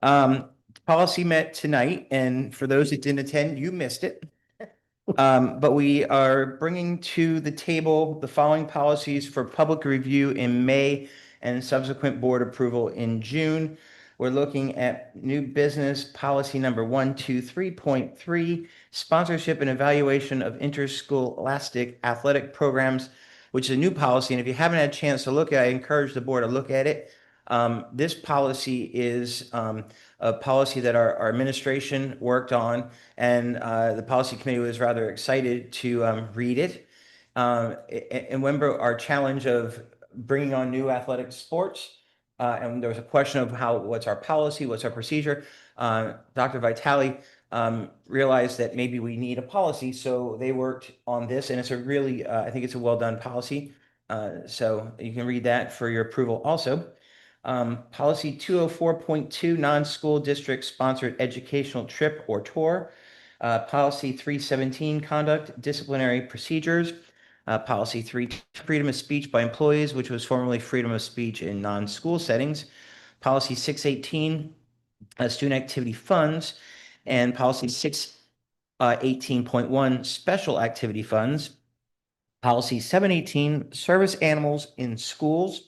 F: Policy met tonight, and for those that didn't attend, you missed it. But we are bringing to the table the following policies for public review in May and subsequent board approval in June. We're looking at new business policy number 123.3, sponsorship and evaluation of interscholastic athletic programs, which is a new policy. And if you haven't had a chance to look at it, I encourage the board to look at it. This policy is a policy that our administration worked on, and the policy committee was rather excited to read it. And remember our challenge of bringing on new athletic sports. And there was a question of what's our policy, what's our procedure. Dr. Vitale realized that maybe we need a policy, so they worked on this, and it's a really, I think it's a well-done policy. So you can read that for your approval also. Policy 204.2, non-school district sponsored educational trip or tour. Policy 317, conduct disciplinary procedures. Policy 3, freedom of speech by employees, which was formerly freedom of speech in non-school settings. Policy 618, student activity funds, and policy 618.1, special activity funds. Policy 718, service animals in schools.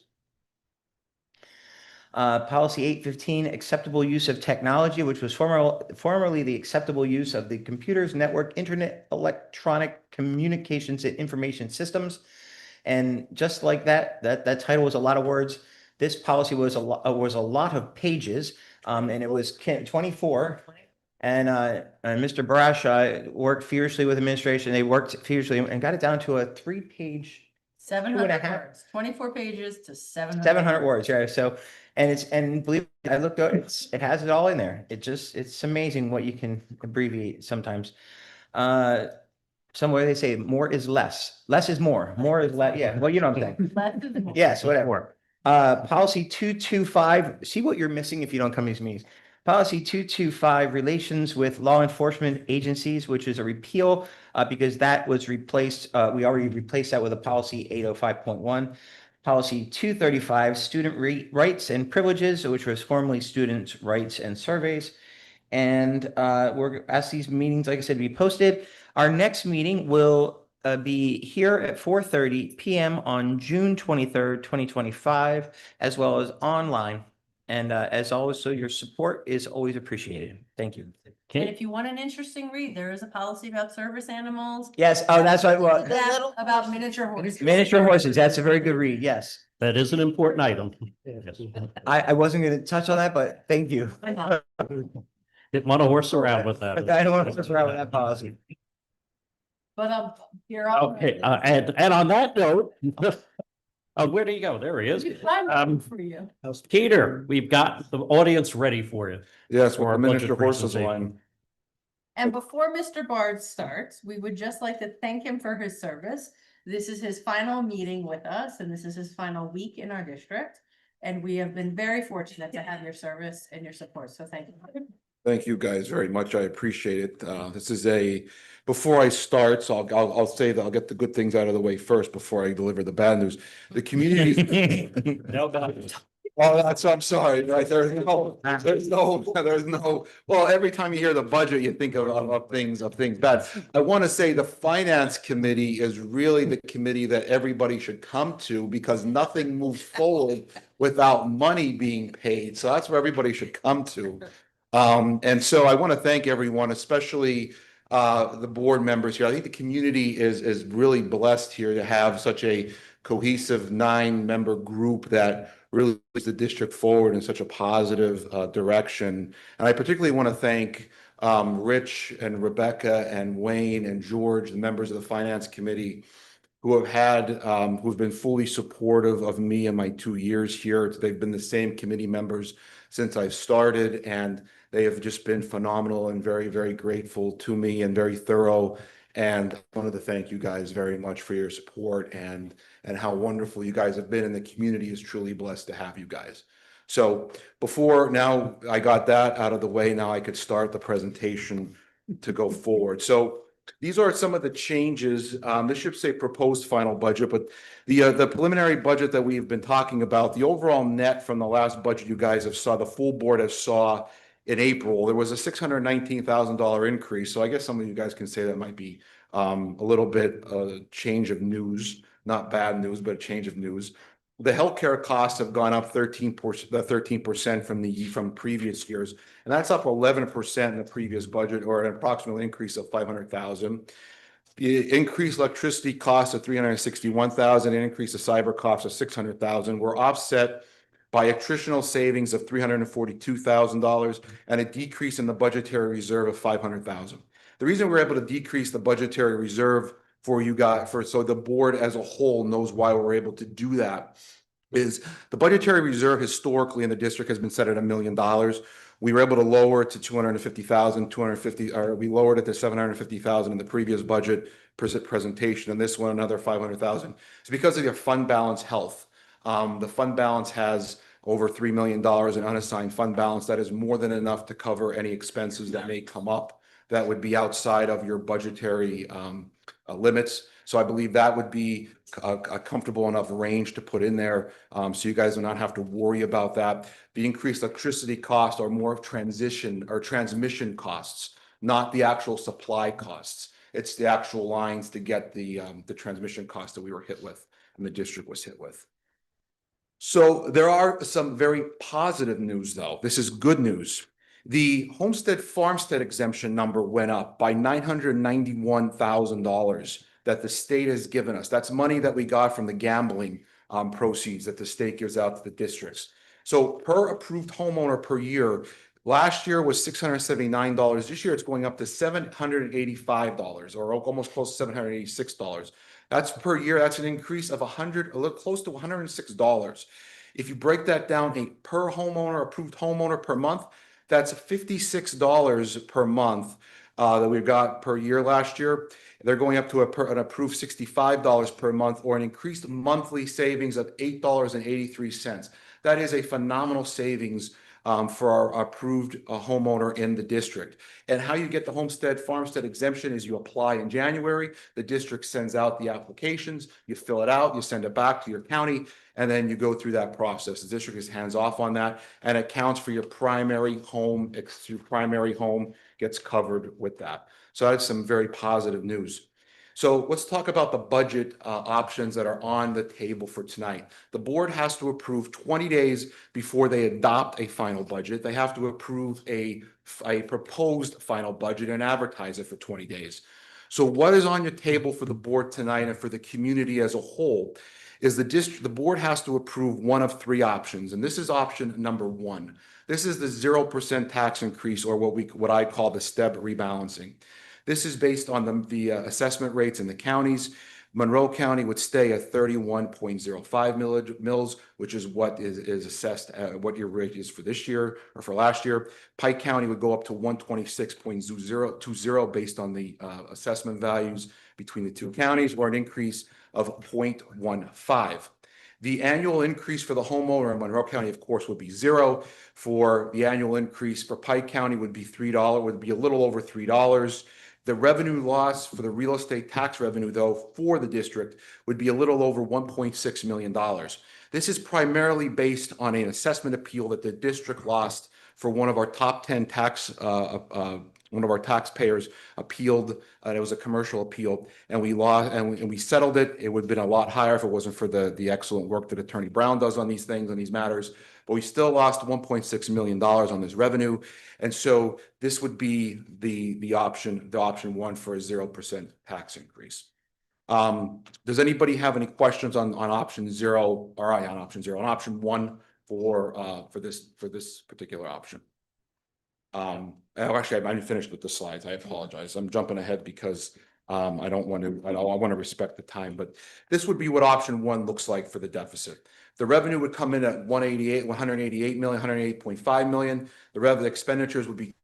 F: Policy 815, acceptable use of technology, which was formerly the acceptable use of the computers, network, internet, electronic communications and information systems. And just like that title was a lot of words. This policy was a lot of pages, and it was 24. And Mr. Barash worked fiercely with administration. They worked fiercely and got it down to a 3-page,
C: 700 words, 24 pages to 700.
F: 700 words, yeah. So, and believe me, I looked up, it has it all in there. It's amazing what you can abbreviate sometimes. Somewhere they say more is less. Less is more. More is less. Yeah. Well, you know what I'm saying.
C: Less is more.
F: Yes, whatever. Policy 225, see what you're missing if you don't come to these meetings.
M: Policy 225, relations with law enforcement agencies, which is a repeal because that was replaced, we already replaced that with a policy 805.1. Policy 235, student rights and privileges, which was formerly students' rights and surveys. And we're asked these meetings, like I said, to be posted. Our next meeting will be here at 4:30 p.m. on June 23rd, 2025, as well as online. And as always, so your support is always appreciated. Thank you.
C: And if you want an interesting read, there is a policy about service animals.
M: Yes, oh, that's right. Well,
C: That about miniature horses.
M: miniature horses, that's a very good read. Yes.
A: That is an important item.
M: I wasn't going to touch on that, but thank you.
A: Didn't want to horse around with that.
M: I don't want to touch around with that policy.
C: But you're all.
A: Okay, and on that note, where do you go? There he is.
C: For you.
A: Peter, we've got the audience ready for you.
N: Yes,
A: For
N: with
A: our
N: the miniature
A: budget
N: horses
A: presentation.
N: line.
C: And before Mr. Bard starts, we would just like to thank him for his service. This is his final meeting with us, and this is his final week in our district. And we have been very fortunate to have your service and your support, so thank you.
N: Thank you guys very much. I appreciate it. This is before I start, so I'll say that I'll get the good things out of the way first before I deliver the bad news. The community. Oh, I'm sorry, right? There's no, well, every time you hear the budget, you think of things bad. I want to say the finance committee is really the committee that everybody should come to because nothing moves forward without money being paid. So that's where everybody should come to. And so I want to thank everyone, especially the board members here. I think the community is really blessed here to have such a cohesive 9-member group that really moves the district forward in such a positive direction. And I particularly want to thank Rich and Rebecca and Wayne and George, the members of the finance committee who've been fully supportive of me in my 2 years here. They've been the same committee members since I've started, and they have just been phenomenal and very, very grateful to me and very thorough. And I wanted to thank you guys very much for your support and how wonderful you guys have been. And the community is truly blessed to have you guys. So now I got that out of the way, now I could start the presentation to go forward. So these are some of the changes. This should say proposed final budget, but the preliminary budget that we've been talking about, the overall net from the last budget you guys have saw, the full board has saw in April, there was a $619,000 increase. So I guess some of you guys can say that might be a little bit change of news, not bad news, but a change of news. The healthcare costs have gone up 13% from previous years, and that's up 11% in the previous budget, or an approximate increase of $500,000. The increased electricity costs of $361,000, an increase of cyber costs of $600,000 were offset by attritional savings of $342,000 and a decrease in the budgetary reserve of $500,000. The reason we're able to decrease the budgetary reserve for you guys, so the board as a whole knows why we're able to do that, is the budgetary reserve historically in the district has been set at $1 million. We were able to lower it to $250,000, or we lowered it to $750,000 in the previous budget presentation, and this one another $500,000. It's because of your fund balance health. The fund balance has over $3 million in unassigned fund balance. That is more than enough to cover any expenses that may come up that would be outside of your budgetary limits. So I believe that would be a comfortable enough range to put in there, so you guys do not have to worry about that. The increased electricity costs are more of transmission costs, not the actual supply costs. It's the actual lines to get the transmission costs that we were hit with and the district was hit with. So there are some very positive news, though. This is good news. The homestead farmstead exemption number went up by $991,000 that the state has given us. That's money that we got from the gambling proceeds that the state gives out to the districts. So per approved homeowner per year, last year was $679. This year it's going up to $785, or almost close to $786. That's per year. That's an increase of a little close to $106. If you break that down, a per homeowner, approved homeowner per month, that's $56 per month that we've got per year last year. They're going up to an approved $65 per month, or an increased monthly savings of $8.83. That is a phenomenal savings for our approved homeowner in the district. And how you get the homestead farmstead exemption is you apply in January, the district sends out the applications, you fill it out, you send it back to your county, and then you go through that process. The district is hands off on that, and it counts for your primary home. Your primary home gets covered with that. So that's some very positive news. So let's talk about the budget options that are on the table for tonight. The board has to approve 20 days before they adopt a final budget. They have to approve a proposed final budget and advertise it for 20 days. So what is on your table for the board tonight and for the community as a whole is the board has to approve one of three options. And this is option number one. This is the 0% tax increase, or what I call the STEB rebalancing. This is based on the assessment rates in the counties. Monroe County would stay at 31.05 mills, which is what is assessed, what your rate is for this year or for last year. Pike County would go up to 126.020 based on the assessment values between the two counties, or an increase of 0.15. The annual increase for the homeowner in Monroe County, of course, would be zero. For the annual increase for Pike County would be $3, would be a little over $3. The revenue loss for the real estate tax revenue, though, for the district would be a little over $1.6 million. This is primarily based on an assessment appeal that the district lost for one of our top 10 one of our taxpayers appealed. It was a commercial appeal, and we lost, and we settled it. It would have been a lot higher if it wasn't for the excellent work that Attorney Brown does on these things, on these matters. But we still lost $1.6 million on this revenue. And so this would be the option one for a 0% tax increase. Does anybody have any questions on option zero, or on option zero, on option one for this particular option? Actually, I'm finished with the slides. I apologize. I'm jumping ahead because I want to respect the time, but this would be what option one looks like for the deficit. The revenue would come in at 188.5 million. The expenditures would be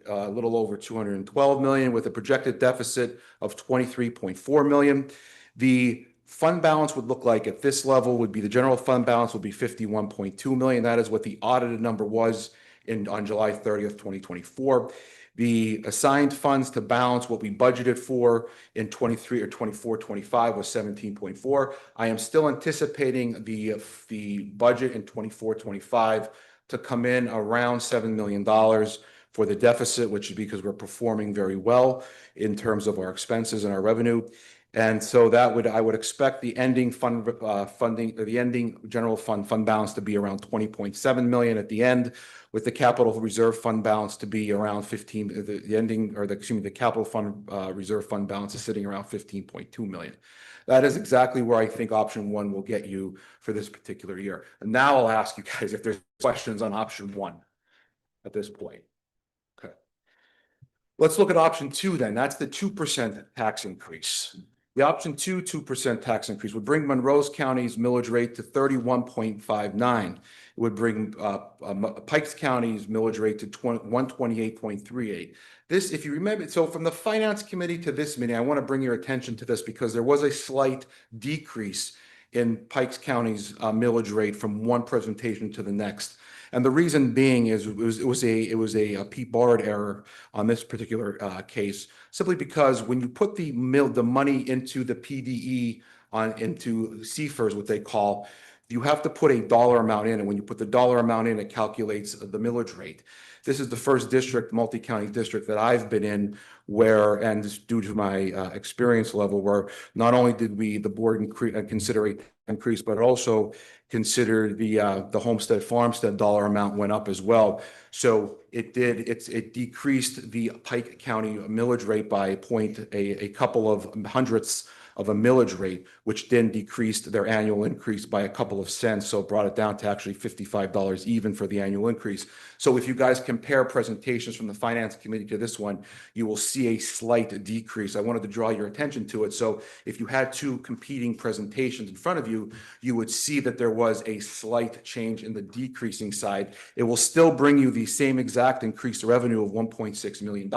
N: a little over 212 million, with a projected deficit of 23.4 million. The fund balance would look like at this level would be the general fund balance would be 51.2 million. That is what the audited number was on July 30th, 2024. The assigned funds to balance what we budgeted for in 23 or 24, 25 was 17.4. I am still anticipating the budget in 24, 25 to come in around $7 million for the deficit, which is because we're performing very well in terms of our expenses and our revenue. And so I would expect the ending the ending general fund balance to be around 20.7 million at the end, with the capital reserve fund balance to be around 15. The capital fund reserve fund balance is sitting around 15.2 million. That is exactly where I think option one will get you for this particular year. And now I'll ask you guys if there's questions on option one at this point. Okay. Let's look at option two then. That's the 2% tax increase. The option 2% tax increase would bring Monroe County's millage rate to 31.59. It would bring Pikes County's millage rate to 128.38. This, if you remember, so from the Finance Committee to this meeting, I want to bring your attention to this because there was a slight decrease in Pikes County's millage rate from one presentation to the next. And the reason being is it was a Pete Bard error on this particular case, simply because when you put the money into the PDE into CFERS, what they call, you have to put a dollar amount in, and when you put the dollar amount in, it calculates the millage rate. This is the first district, multi-county district that I've been in where, and due to my experience level, where not only did the board consider an increase, but also considered the homestead farmstead dollar amount went up as well. So it decreased the Pike County millage rate by a couple of hundredths of a millage rate, which then decreased their annual increase by a couple of cents. So it brought it down to actually $55 even for the annual increase. So if you guys compare presentations from the Finance Committee to this one, you will see a slight decrease. I wanted to draw your attention to it. So if you had two competing presentations in front of you, you would see that there was a slight change in the decreasing side. It will still bring you the same exact increased revenue of $1.6 million.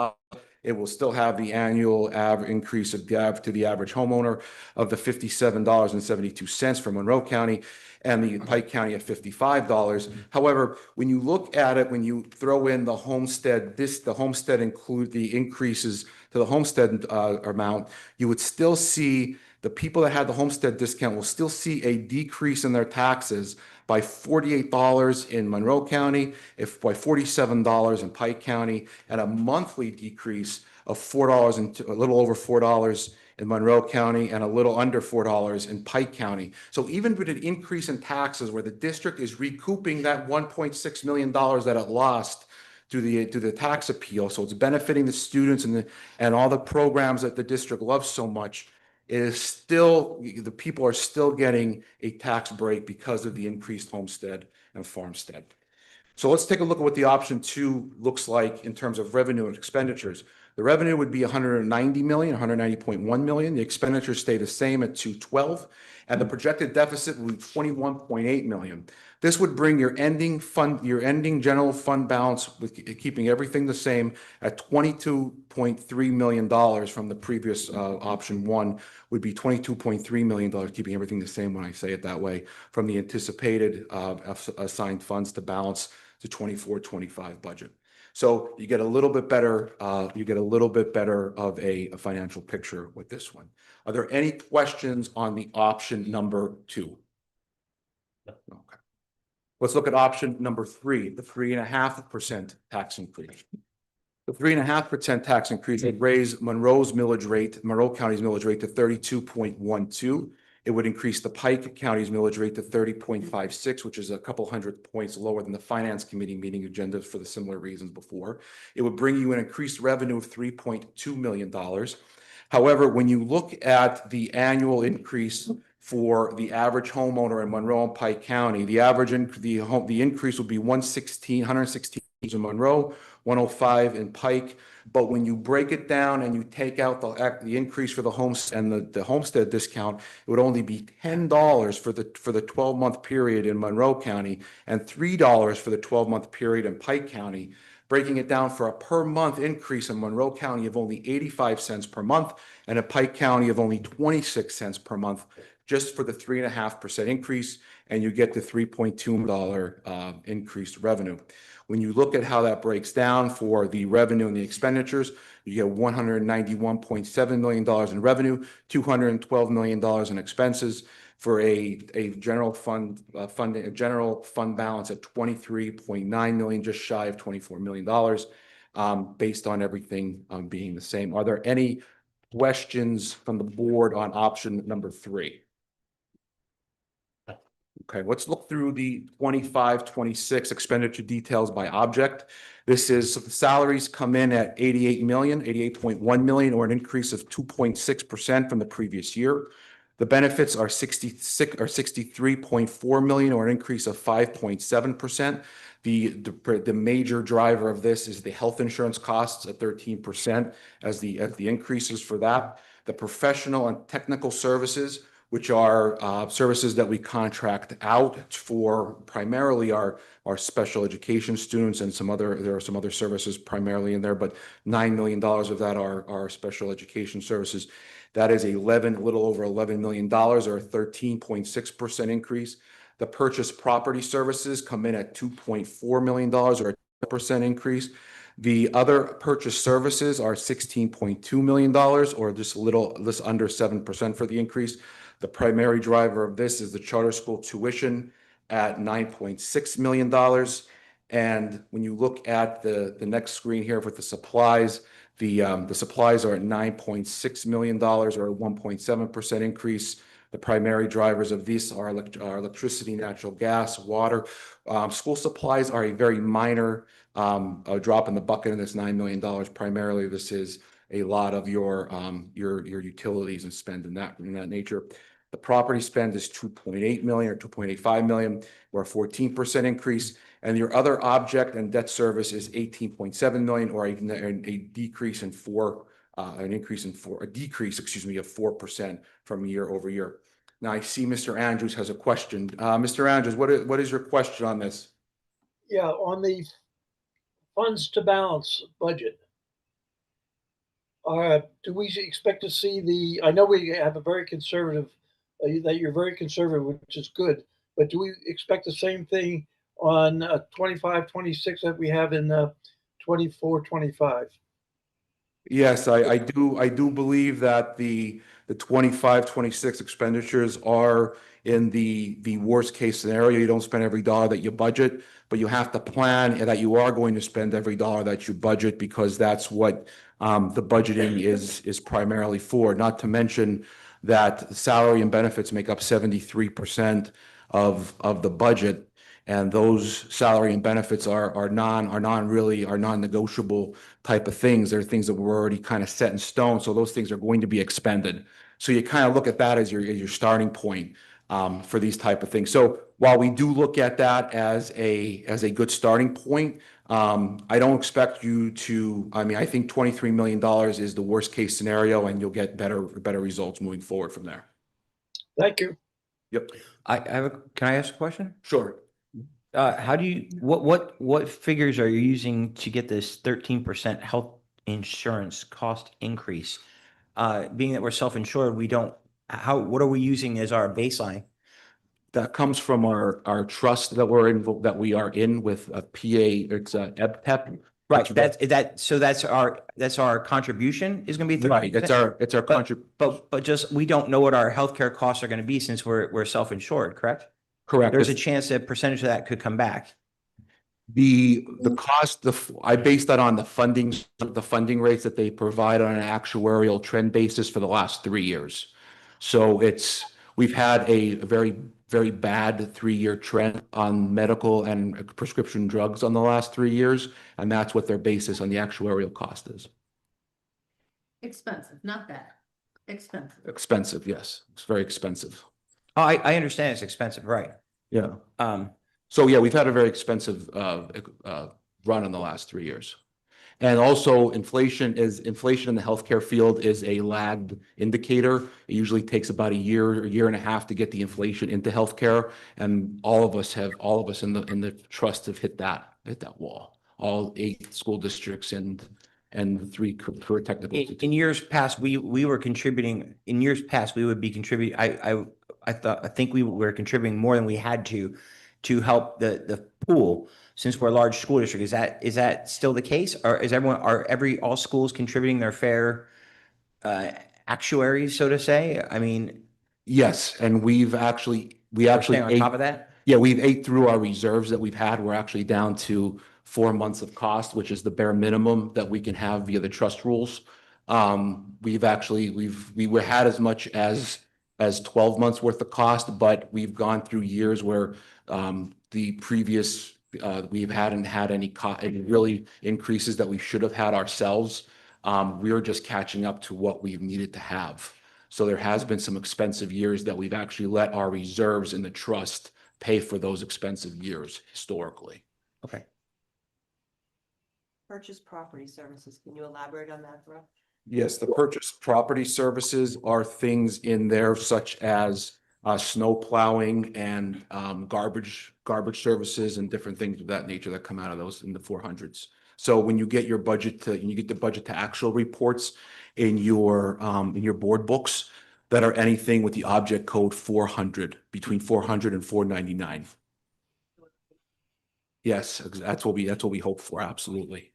N: It will still have the annual increase of to the average homeowner of the $57.72 for Monroe County and the Pike County at $55. However, when you look at it, when you throw in the homestead, the homestead include the increases to the homestead amount, you would still see the people that had the homestead discount will still see a decrease in their taxes by $48 in Monroe County, if by $47 in Pike County, and a monthly decrease of $4 and a little over $4 in Monroe County and a little under $4 in Pike County. So even with an increase in taxes where the district is recouping that $1.6 million that it lost to the tax appeal, so it's benefiting the students and all the programs that the district loves so much, it is still, the people are still getting a tax break because of the increased homestead and farmstead. So let's take a look at what the option 2 looks like in terms of revenue and expenditures. The revenue would be 190 million, 190.1 million. The expenditures stay the same at 212, and the projected deficit would be 21.8 million. This would bring your ending general fund balance, with keeping everything the same, at $22.3 million from the previous option 1 would be $22.3 million, keeping everything the same when I say it that way, from the anticipated assigned funds to balance the 24-25 budget. So you get a little bit better, of a financial picture with this one. Are there any questions on the option number 2? Okay. Let's look at option number 3, the 3.5% tax increase. The 3.5% tax increase would raise Monroe County's millage rate to 32.12. It would increase the Pike County's millage rate to 30.56, which is a couple hundred points lower than the Finance Committee meeting agenda for the similar reasons before. It would bring you an increased revenue of $3.2 million. However, when you look at the annual increase for the average homeowner in Monroe and Pike County, the increase would be 116 in Monroe, 105 in Pike. But when you break it down and you take out the increase for the homes and the homestead discount, it would only be $10 for the 12-month period in Monroe County and $3 for the 12-month period in Pike County, breaking it down for a per month increase in Monroe County of only 85 cents per month and a Pike County of only 26 cents per month, just for the 3.5% increase, and you get the $3.2 million increased revenue. When you look at how that breaks down for the revenue and the expenditures, you get $191.7 million in revenue, $212 million in expenses, for a general fund balance at $23.9 million, just shy of $24 million, based on everything being the same. Are there any questions from the board on option number 3? Okay, let's look through the 25-26 expenditure details by object. This is, so the salaries come in at 88.1 million, or an increase of 2.6% from the previous year. The benefits are 63.4 million, or an increase of 5.7%. The major driver of this is the health insurance costs at 13% as the increases for that. The professional and technical services, which are services that we contract out for primarily our special education students, and there are some other services primarily in there, but $9 million of that are special education services. That is a little over $11 million, or a 13.6% increase. The purchase property services come in at $2.4 million, or a 10% increase. The other purchase services are $16.2 million, or just under 7% for the increase. The primary driver of this is the charter school tuition at $9.6 million. And when you look at the next screen here with the supplies, the supplies are at $9.6 million, or a 1.7% increase. The primary drivers of these are electricity, natural gas, water. School supplies are a very minor drop in the bucket in this $9 million. Primarily, this is a lot of your utilities and spend in that nature. The property spend is 2.8 million, or 2.85 million, or a 14% increase. And your other object and debt service is 18.7 million, or a decrease of 4% from year over year. Now I see Mr. Andrews has a question. Mr. Andrews, what is your question on this?
O: Yeah, on the funds to balance budget, Do we expect to see I know we have a very conservative, that you're very conservative, which is good, but do we expect the same thing on 25, 26 that we have in 24, 25?
N: Yes, I do believe that the 25, 26 expenditures are in the worst case scenario. You don't spend every dollar that you budget, but you have to plan and that you are going to spend every dollar that you budget, because that's what the budgeting is primarily for. Not to mention that salary and benefits make up 73% of the budget. And those salary and benefits are non-negotiable type of things. They're things that were already kind of set in stone. So those things are going to be expended. So you kind of look at that as your starting point for these type of things. So while we do look at that as a good starting point, I don't expect you to, I mean, I think $23 million is the worst case scenario, and you'll get better results moving forward from there.
O: Thank you.
N: Yep,
M: Can I ask a question?
N: sure.
M: How do you, what figures are you using to get this 13% health insurance cost increase? Being that we're self-insured, what are we using as our baseline?
N: That comes from our trust that we are in with a PA, it's a EBPEP.
M: Right, that's our contribution is gonna be 13%?
N: Right, it's our contribution.
M: But just, we don't know what our healthcare costs are gonna be since we're self-insured, correct?
N: Correct.
M: There's a chance that percentage of that could come back.
N: The cost, I based that on the funding rates that they provide on an actuarial trend basis for the last 3 years. So we've had a very, very bad 3-year trend on medical and prescription drugs on the last 3 years, and that's what their basis on the actuarial cost is.
C: Expensive, not bad. Expensive.
N: Expensive, yes. It's very expensive.
M: Oh, I understand it's expensive, right?
N: Yeah. So yeah, we've had a very expensive run in the last 3 years. And also inflation in the healthcare field is a lagged indicator. It usually takes about a year and a half to get the inflation into healthcare. And all of us in the trust have hit that wall. All 8 school districts and the 3 career technical.
M: In years past, we were contributing, we would be contributing, I think we were contributing more than we had to help the pool, since we're a large school district. Is that still the case? Or are all schools contributing their fair actuaries, so to say? I mean.
N: Yes, and we actually
M: on top of that?
N: Yeah, we've ate through our reserves that we've had. We're actually down to 4 months of cost, which is the bare minimum that we can have via the trust rules. We had as much as 12 months worth of cost, but we've gone through years where the previous we hadn't had any really increases that we should have had ourselves. We were just catching up to what we've needed to have. So there has been some expensive years that we've actually let our reserves in the trust pay for those expensive years historically.
M: Okay.
L: Purchase property services. Can you elaborate on that, Brooke?
N: Yes, the purchase property services are things in there such as snow plowing and garbage services and different things of that nature that come out of those in the 400s. So when you get the budget to actual reports in your board books that are anything with the object code 400, between 400 and 499. Yes, that's what we hope for. Absolutely.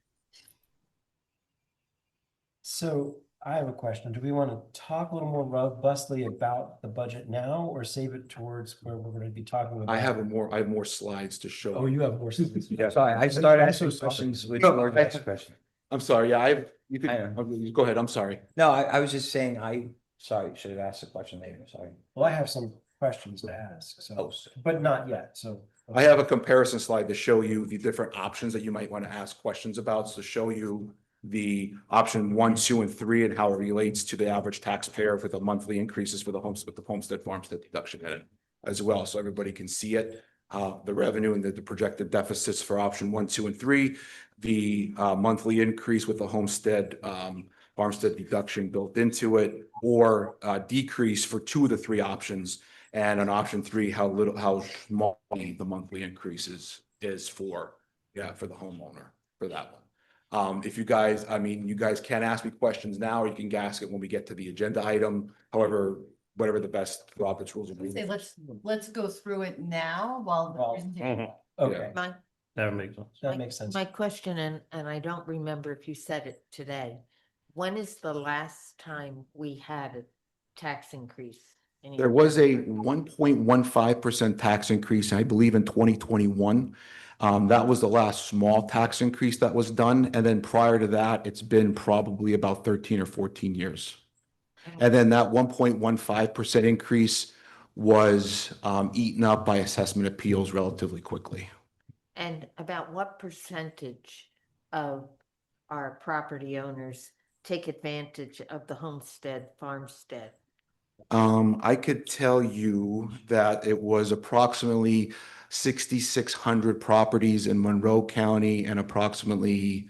G: So I have a question. Do we want to talk a little more robustly about the budget now, or save it towards where we're going to be talking about?
N: I have more slides to show.
G: Oh, you have more slides.
N: Yeah.
M: Sorry, I started asking questions, which Lord asked a question.
N: I'm sorry. Yeah, you could go ahead. I'm sorry.
M: No, I was just saying, sorry, should have asked the question later, sorry.
G: Well, I have some questions to ask, so, but not yet, so.
N: I have a comparison slide to show you the different options that you might want to ask questions about. So show you the option 1, 2, and 3 and how it relates to the average taxpayer with the monthly increases for the homestead farmstead deduction in it as well. So everybody can see it, the revenue and the projected deficits for option 1, 2, and 3, the monthly increase with the homestead farmstead deduction built into it, or decrease for 2 of the 3 options. And on option 3, how small the monthly increases is for the homeowner for that one. If you guys, I mean, you guys can ask me questions now, or you can ask it when we get to the agenda item, however, whatever the best Robert's rules of.
C: Say, let's go through it now while the
G: Well,
C: presentation.
G: Okay,
H: My,
A: That makes sense.
G: that makes sense.
H: my question, and I don't remember if you said it today. When is the last time we had a tax increase?
N: There was a 1.15% tax increase, I believe, in 2021. That was the last small tax increase that was done. And then prior to that, it's been probably about 13 or 14 years. And then that 1.15% increase was eaten up by assessment appeals relatively quickly.
H: And about what percentage of our property owners take advantage of the homestead farmstead?
N: I could tell you that it was approximately 6,600 properties in Monroe County and approximately,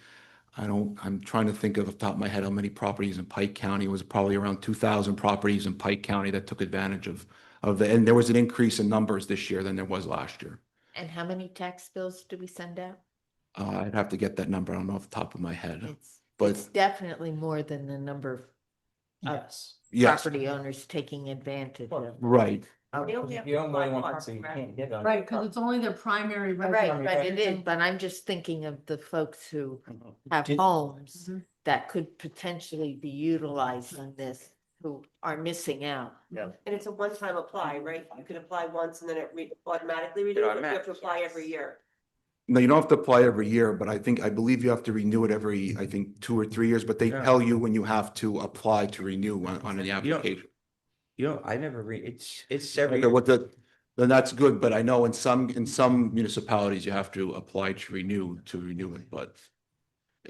N: I'm trying to think of off the top of my head how many properties in Pike County. It was probably around 2,000 properties in Pike County that took advantage of and there was an increase in numbers this year than there was last year.
H: And how many tax bills do we send out?
N: I'd have to get that number. I don't know off the top of my head.
H: It's
N: But
H: definitely more than the number of
G: Yes.
N: yes,
H: property owners taking advantage of.
N: right.
L: They only have
M: You don't
L: to
M: more
L: apply
M: than one
L: once,
M: person, you
L: correct?
M: can't get on.
C: Right, because it's only their primary
H: Right,
C: residence.
H: but it is, but I'm just thinking of the folks who have
G: Did-
H: homes
C: Mhm.
H: that could potentially be utilized in this, who are missing out.
L: And it's a one-time apply, right? You can apply once and then it automatically renews, or you have to apply every year.
N: No, you don't have to apply every year, but I believe you have to renew it every, I think, 2 or 3 years, but they
M: Yeah.
N: tell you when you have to apply to renew on the application.
M: You know, I never read, it's every.
N: Okay, then that's good, but I know in some municipalities, you have to apply to renew it, but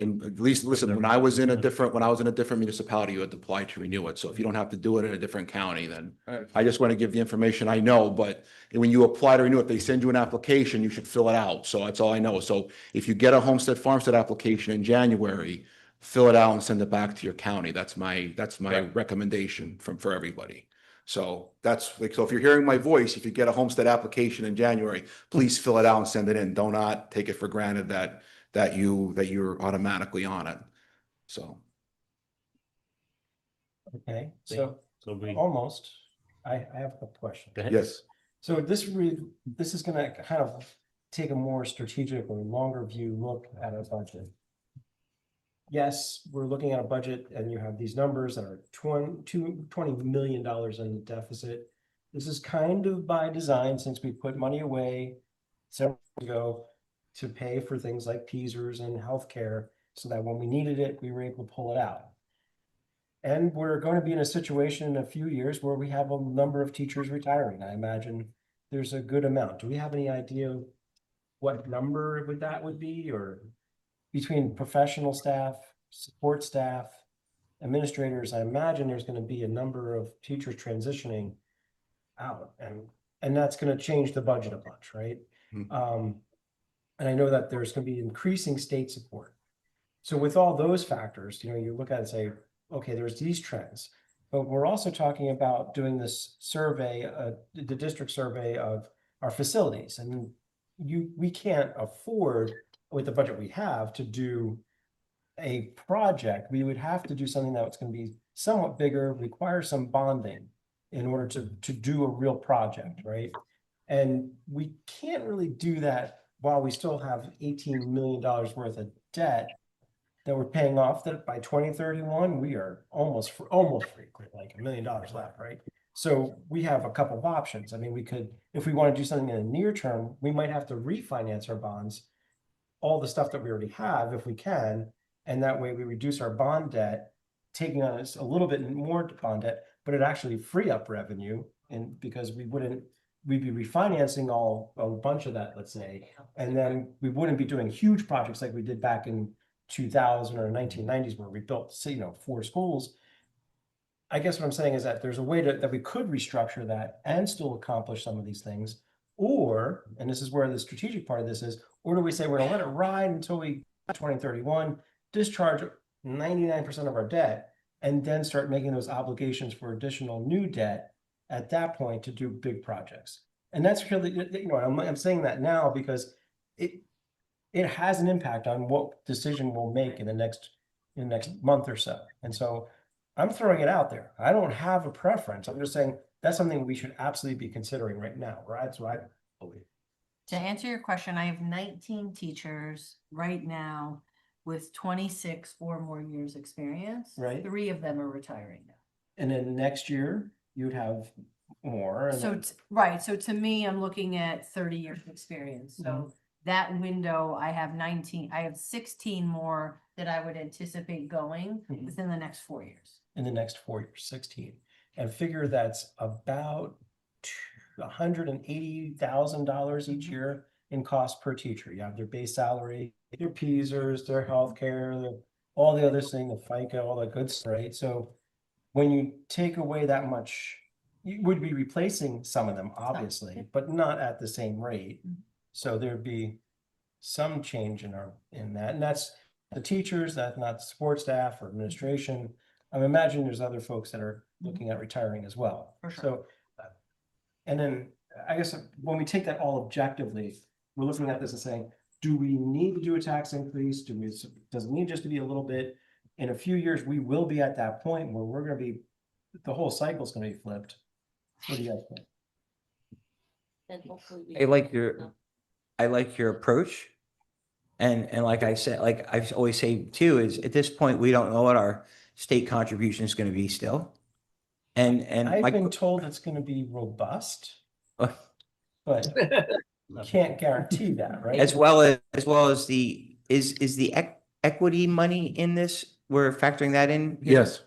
N: at least, listen, when I was in a different municipality, you had to apply to renew it. So if you don't have to do it in a different county, then I just want to give the information I know, but when you apply to renew it, they send you an application, you should fill it out. So that's all I know. So if you get a farmstead application in January, fill it out and send it back to your county. That's my recommendation for everybody. So that's like, so if you're hearing my voice, if you get a homestead application in January, please fill it out and send it in. Do not take it for granted that you're automatically on it. So.
G: Okay, so
A: So we,
G: almost, I have a question.
N: Yes.
G: So this is gonna kind of take a more strategic or longer view look at our budget. Yes, we're looking at a budget and you have these numbers that are $20 million in the deficit. This is kind of by design, since we put money away several years ago to pay for things like PSERS and healthcare, so that when we needed it, we were able to pull it out. And we're going to be in a situation in a few years where we have a number of teachers retiring. I imagine there's a good amount. Do we have any idea what number that would be, or between professional staff, support staff, administrators? I imagine there's going to be a number of teachers transitioning out, and that's going to change the budget a bunch, right? And I know that there's going to be increasing state support. So with all those factors, you look at it and say, okay, there's these trends, but we're also talking about doing this survey, the district survey of our facilities. And we can't afford, with the budget we have, to do a project. We would have to do something that's going to be somewhat bigger, require some bonding in order to do a real project, right? And we can't really do that while we still have $18 million worth of debt that we're paying off, that by 2031, we are almost free, like $1 million left, right? So we have a couple of options. I mean, we could, if we want to do something in the near term, we might have to refinance our bonds, all the stuff that we already have, if we can, and that way we reduce our bond debt, taking on a little bit more bond debt, but it actually free up revenue, and because we'd be refinancing a bunch of that, let's say, and then we wouldn't be doing huge projects like we did back in 2000 or 1990s, where we built 4 schools. I guess what I'm saying is that there's a way that we could restructure that and still accomplish some of these things, or, and this is where the strategic part of this is, or do we say we're gonna let it ride until we 2031, discharge 99% of our debt, and then start making those obligations for additional new debt at that point to do big projects? And that's really, I'm saying that now because it has an impact on what decision we'll make in the next month or so. And so I'm throwing it out there. I don't have a preference. I'm just saying that's something we should absolutely be considering right now, right? That's what I believe.
C: To answer your question, I have 19 teachers right now with 26 or more years experience.
G: Right.
C: 3 of them are retiring now.
G: And then next year you would have more. And
C: So,
G: then-
C: right, so to me, I'm looking at 30 years of experience, so that window, I have 16 more that I would anticipate going
G: Mhm.
C: within the next 4 years.
G: in the next 4 years, 16, and figure that's about $180,000 each year in cost per teacher. You have their base salary, their PSERs, their healthcare, all the other thing, the FICA, all that good stuff, right? So when you take away that much, you would be replacing some of them, obviously, but not at the same rate. So there'd be some change in that, and that's the teachers, that's not the support staff or administration. I imagine there's other folks that are looking at retiring as well.
C: For sure.
G: So, and then I guess when we take that all objectively, we're looking at this and saying, do we need to do a tax increase? Does it need just to be a little bit? In a few years, we will be at that point where we're gonna be, the whole cycle's gonna be flipped. What do you guys think?
I: And hopefully we
M: I like your approach. And like I said, like I always say too, is at this point, we don't know what our state contribution is going to be still. And
G: I've
M: my,
G: been told it's gonna be robust, but you can't guarantee that, right?
M: as well as the, is the equity money in this, we're factoring that in?
N: Yes,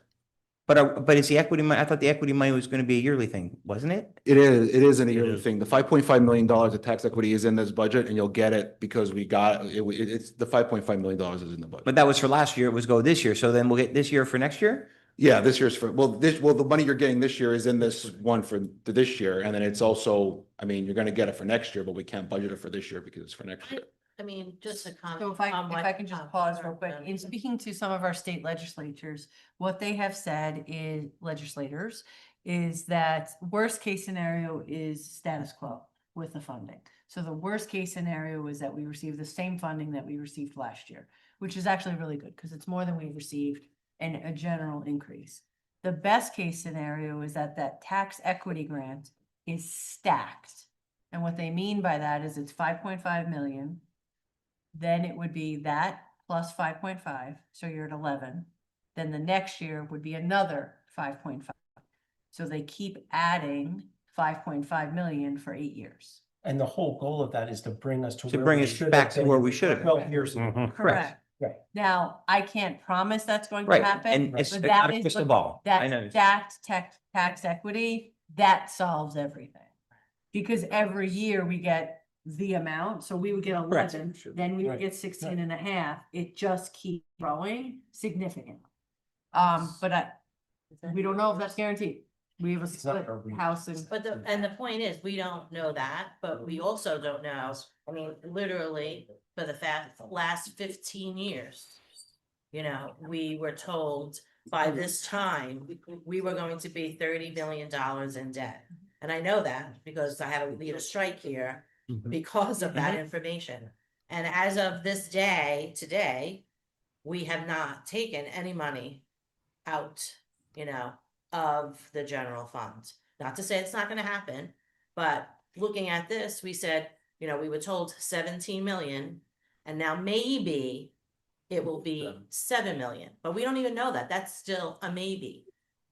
M: But is the equity money, I thought the equity money was going to be a yearly thing, wasn't it?
N: it is a
A: It
N: yearly
A: is.
N: thing. The $5.5 million of tax equity is in this budget and you'll get it because we got, it's the $5.5 million is in the budget.
M: But that was for last year, it was go this year, so then we'll get this year for next year?
N: Yeah, this year's the money you're getting this year is in this one for this year. And then it's also, I mean, you're gonna get it for next year, but we can't budget it for this year because it's for next year.
I: I mean, just a comment.
C: So if I can just pause real quick, in speaking to some of our state legislatures, what they have said is, legislators, is that worst case scenario is status quo with the funding. So the worst case scenario is that we receive the same funding that we received last year, which is actually really good because it's more than we received and a general increase. The best case scenario is that that tax equity grant is stacked. And what they mean by that is it's 5.5 million. Then it would be that plus 5.5, so you're at 11. Then the next year would be another 5.5. So they keep adding 5.5 million for 8 years.
G: And the whole goal of that is to bring us to
M: To
G: where
M: bring
G: we
M: us
G: should
M: back
G: have
M: to
G: been
M: where we should have been.
G: 12 years ago.
A: Mhm.
C: Correct.
G: Right.
C: Now, I can't promise that's going to
M: Right,
C: happen.
M: and it's
C: but
M: not
C: that
M: a
C: is
M: crystal
C: what-
M: ball. I know.
C: That stacked tax equity, that solves everything. Because every year we get the amount, so we would get
M: Correct.
C: 11, then we would
G: Right.
C: get 16 and a half. It just keeps growing significantly. But we don't know if that's guaranteed. We have a
G: It's not
C: split
G: a re-
C: house and.
I: But the point is, we don't know that, but we also don't know, I mean, literally, for the last 15 years. You know, we were told by this time, we were going to be $30 million in debt. And I know that because I had to lead a strike here because of that information. And as of this day, today, we have not taken any money out, you know, of the general fund. Not to say it's not gonna happen, but looking at this, we said, you know, we were told 17 million, and now maybe it will be 7 million, but we don't even know that. That's still a maybe.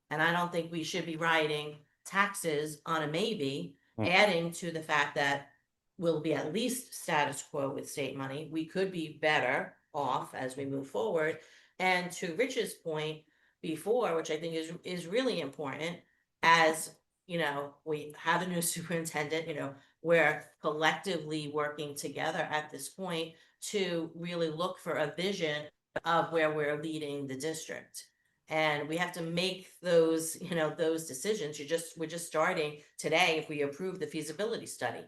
I: And I don't think we should be writing taxes on a maybe, adding to the fact that we'll be at least status quo with state money. We could be better off as we move forward. And to Rich's point before, which I think is really important, as you know, we have a new superintendent, you know, we're collectively working together at this point to really look for a vision of where we're leading the district. And we have to make those, you know, those decisions. We're just starting today if we approve the feasibility study.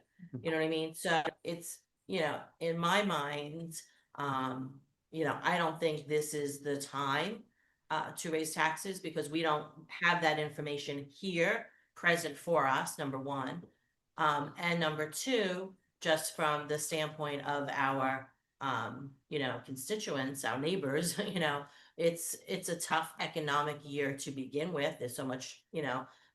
I: You know what I mean? So it's, you know, in my mind, you know, I don't think this is the time to raise taxes because we don't have that information here present for us, number one. And number two, just from the standpoint of our constituents, our neighbors, it's a tough economic year to begin with. There's so much,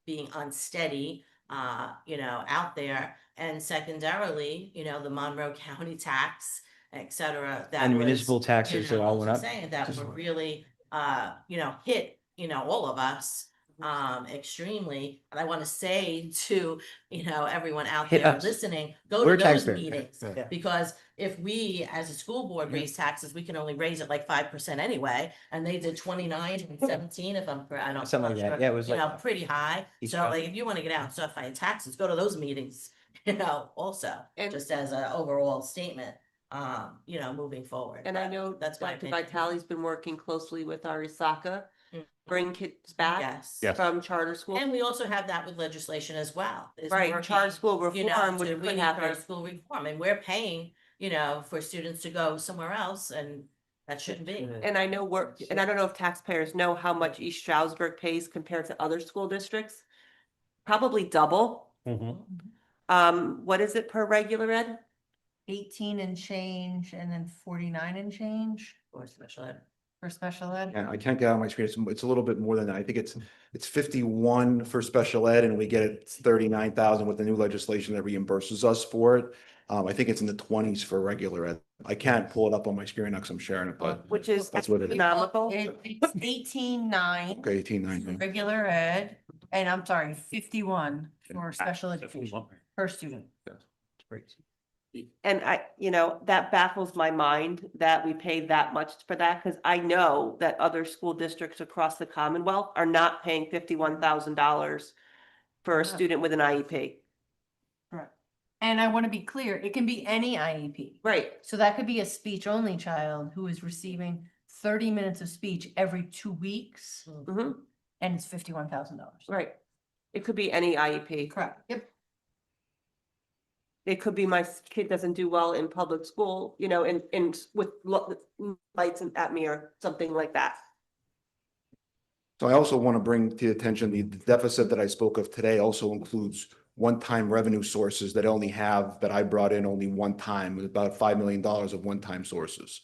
I: being unsteady, out there. And secondarily, the Monroe County tax, et cetera. that
M: And
I: was,
M: municipal taxes that all
I: that's
M: went
I: what
M: up.
I: I'm saying, that were really, hit, all of us, extremely. And I want to say to, everyone out
M: Hit
I: there
M: us.
I: listening, go
M: We're
I: to those
M: taxpayers.
I: meetings.
M: Yeah.
I: Because if we, as a school board, raise taxes, we can only raise it like 5% anyway, and they did 29 and 17, if I'm correct, I don't.
M: Something like that. Yeah, it was like
I: Pretty high.
M: each
I: So
M: time.
I: like, if you want to get out and start fighting taxes, go to those meetings, also,
L: And-
I: just as an overall statement, moving forward.
L: And I know
I: That's my
L: Dr.
I: opinion.
L: Vitale's been working closely with our ISACA,
I: Mhm.
L: bring kids back
I: Yes.
L: from charter school.
I: And we also have that with legislation as well. is
L: Right,
I: working,
L: charter school reform,
I: we
L: which could
I: need
L: happen.
I: charter school reform, and we're paying, for students to go somewhere else, and that shouldn't be.
L: And I know and I don't know if taxpayers know how much East Stroudsburg pays compared to other school districts. Probably double. What is it per regular ed?
C: 18 and change, and then 49 and change
I: Or special ed.
C: for special ed.
N: And I can't get out of my screen. It's a little bit more than that. I think it's 51 for special ed and we get it 39,000 with the new legislation that reimburses us for it. I think it's in the 20s for regular ed. I can't pull it up on my screen now because I'm sharing it, but
L: Which is
N: that's what it is.
L: economical.
C: It's 18.9
N: Okay, 18,900.
C: regular ed, and I'm sorry, 51 for special education per student.
L: And that baffles my mind that we pay that much for that, because I know that other school districts across the Commonwealth are not paying $51,000 for a student with an IEP.
C: Correct. And I want to be clear, it can be any IEP.
L: Right.
C: So that could be a speech only child who is receiving 30 minutes of speech every 2 weeks,
L: hmm
C: and it's $51,000.
L: Right. It could be any IEP.
C: Correct. Yep.
L: It could be my kid doesn't do well in public school, in with lights at me or something like that.
N: So I also want to bring to your attention, the deficit that I spoke of today also includes one-time revenue sources that I brought in only one time, with about $5 million of one-time sources.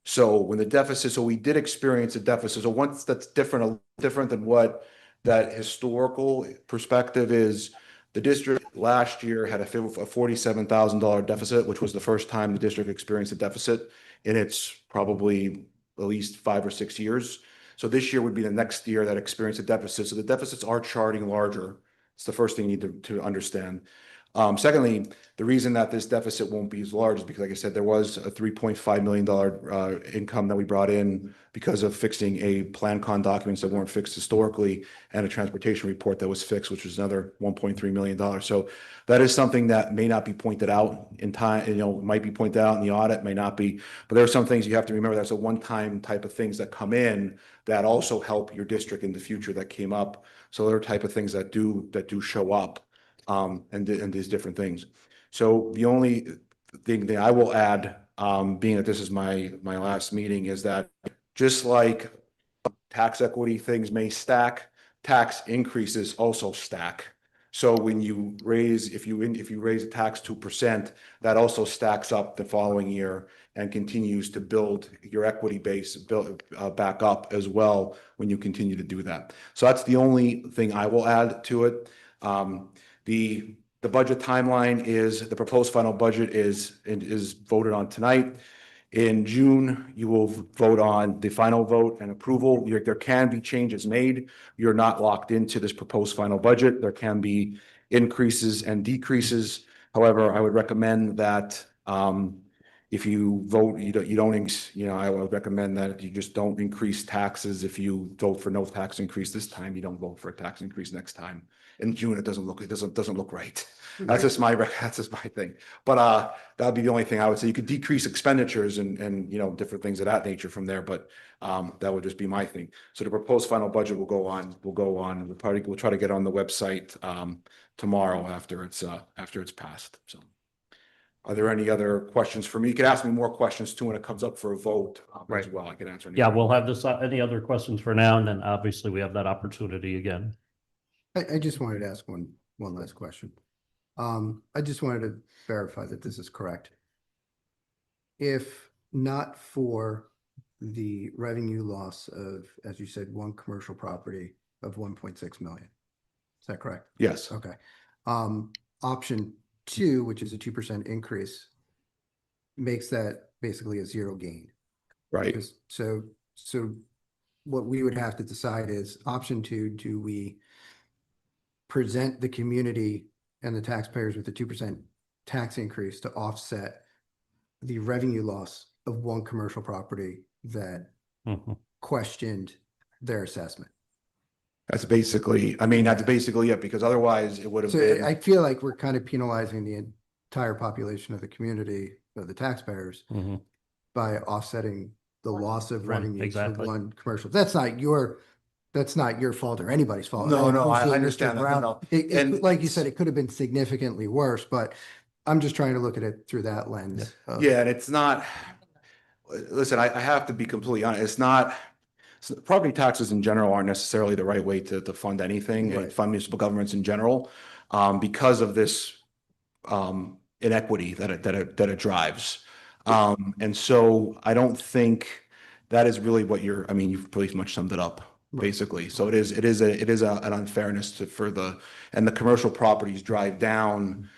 N: So when the deficit, so we did experience a deficit. So once that's different than what that historical perspective is. The district last year had a $47,000 deficit, which was the first time the district experienced a deficit in its probably at least 5 or 6 years. So this year would be the next year that experienced a deficit. So the deficits are charting larger. It's the first thing you need to understand. Secondly, the reason that this deficit won't be as large is because, like I said, there was a $3.5 million income that we brought in because of fixing a plan con documents that weren't fixed historically and a transportation report that was fixed, which was another $1.3 million. So that is something that may not be pointed out in time, might be pointed out in the audit, may not be, but there are some things you have to remember. That's a one-time type of things that come in that also help your district in the future that came up. So there are type of things that do show up. And these different things. So the only thing that I will add, being that this is my last meeting, is that just like tax equity things may stack, tax increases also stack. So when you raise, if you raise a tax 2%, that also stacks up the following year and continues to build your equity base, back up as well when you continue to do that. So that's the only thing I will add to it. The budget timeline is, the proposed final budget is voted on tonight. In June, you will vote on the final vote and approval. There can be changes made. You're not locked into this proposed final budget. There can be increases and decreases. However, I would recommend that if you vote, I would recommend that you just don't increase taxes. If you vote for no tax increase this time, you don't vote for a tax increase next time. In June, it doesn't look right. That's just my thing. But that'd be the only thing I would say. You could decrease expenditures and different things of that nature from there, but that would just be my thing. So the proposed final budget will go on. We'll try to get on the website tomorrow after it's passed. So are there any other questions for me? You can ask me more questions too when it comes up for a vote as well. I can answer any.
A: Yeah, we'll have this, any other questions for now, and then obviously we have that opportunity again.
J: I just wanted to ask one last question. I just wanted to verify that this is correct. If not for the revenue loss of, as you said, one commercial property of 1.6 million. Is that correct?
N: Yes.
J: Okay. Option two, which is a 2% increase, makes that basically a zero gain.
N: Right.
J: Because so what we would have to decide is option two, do we present the community and the taxpayers with a 2% tax increase to offset the revenue loss of one commercial property that questioned their assessment?
N: That's basically, I mean, that's basically it, because otherwise it would have
J: So
N: been.
J: I feel like we're kind of penalizing the entire population of the community, of the taxpayers, by offsetting the loss of
A: Right,
J: revenue
A: exactly.
J: for one commercial. That's not your fault or anybody's fault.
N: No, no, I
J: Hopefully, Mr.
N: understand that.
J: Brown-
N: No.
J: it- like you said, it could have been significantly worse, but I'm just trying to look at it through that lens. of-
N: Yeah, and it's not, listen, I have to be completely honest, it's not, property taxes in general aren't necessarily the right way to fund anything, and
J: Right.
N: fund municipal governments in general, because of this inequity that it drives. And so I don't think that is really what I mean, you've pretty much summed it up, basically. So it is an unfairness and the commercial properties drive down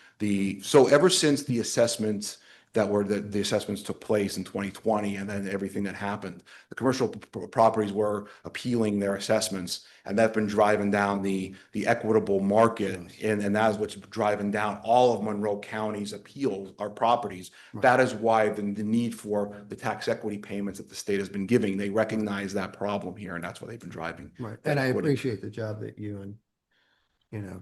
N: so ever since the assessments the assessments took place in 2020, and then everything that happened, the commercial properties were appealing their assessments, and that's been driving down the equitable market, and that is what's driving down all of Monroe County's appeals, our properties. That is why the need for the tax equity payments that the state has been giving, they recognize that problem here, and that's why they've been driving.
J: Right. And I appreciate the job that you and,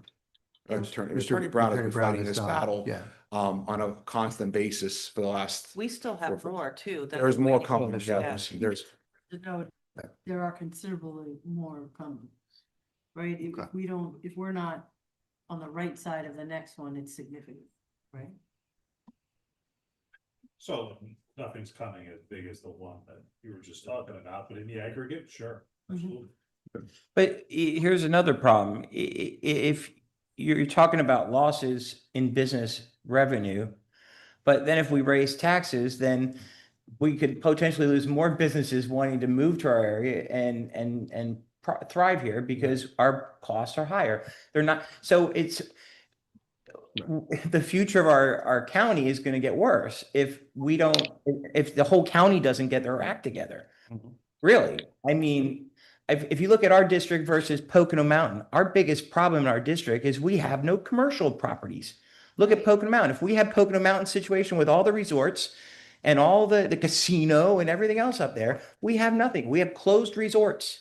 N: Attorney Brown has been fighting this
J: done.
N: battle
J: Yeah.
N: on a constant basis for the last.
L: We still have more too. that
N: There's
L: we're
N: more
L: waiting.
N: coming, yeah, there's.
P: There are considerably more coming, right?
J: Okay.
P: If we're not on the right side of the next one, it's significant, right?
Q: So nothing's coming as big as the one that you were just talking about, but in the aggregate, sure, absolutely.
M: But here's another problem. If you're talking about losses in business revenue, but then if we raise taxes, then we could potentially lose more businesses wanting to move to our area and thrive here because our costs are higher. They're not, so it's the future of our county is going to get worse if the whole county doesn't get their act together. Really. I mean, if you look at our district versus Pocono Mountain, our biggest problem in our district is we have no commercial properties. Look at Pocono Mountain. If we had Pocono Mountain situation with all the resorts and all the casino and everything else up there, we have nothing. We have closed resorts.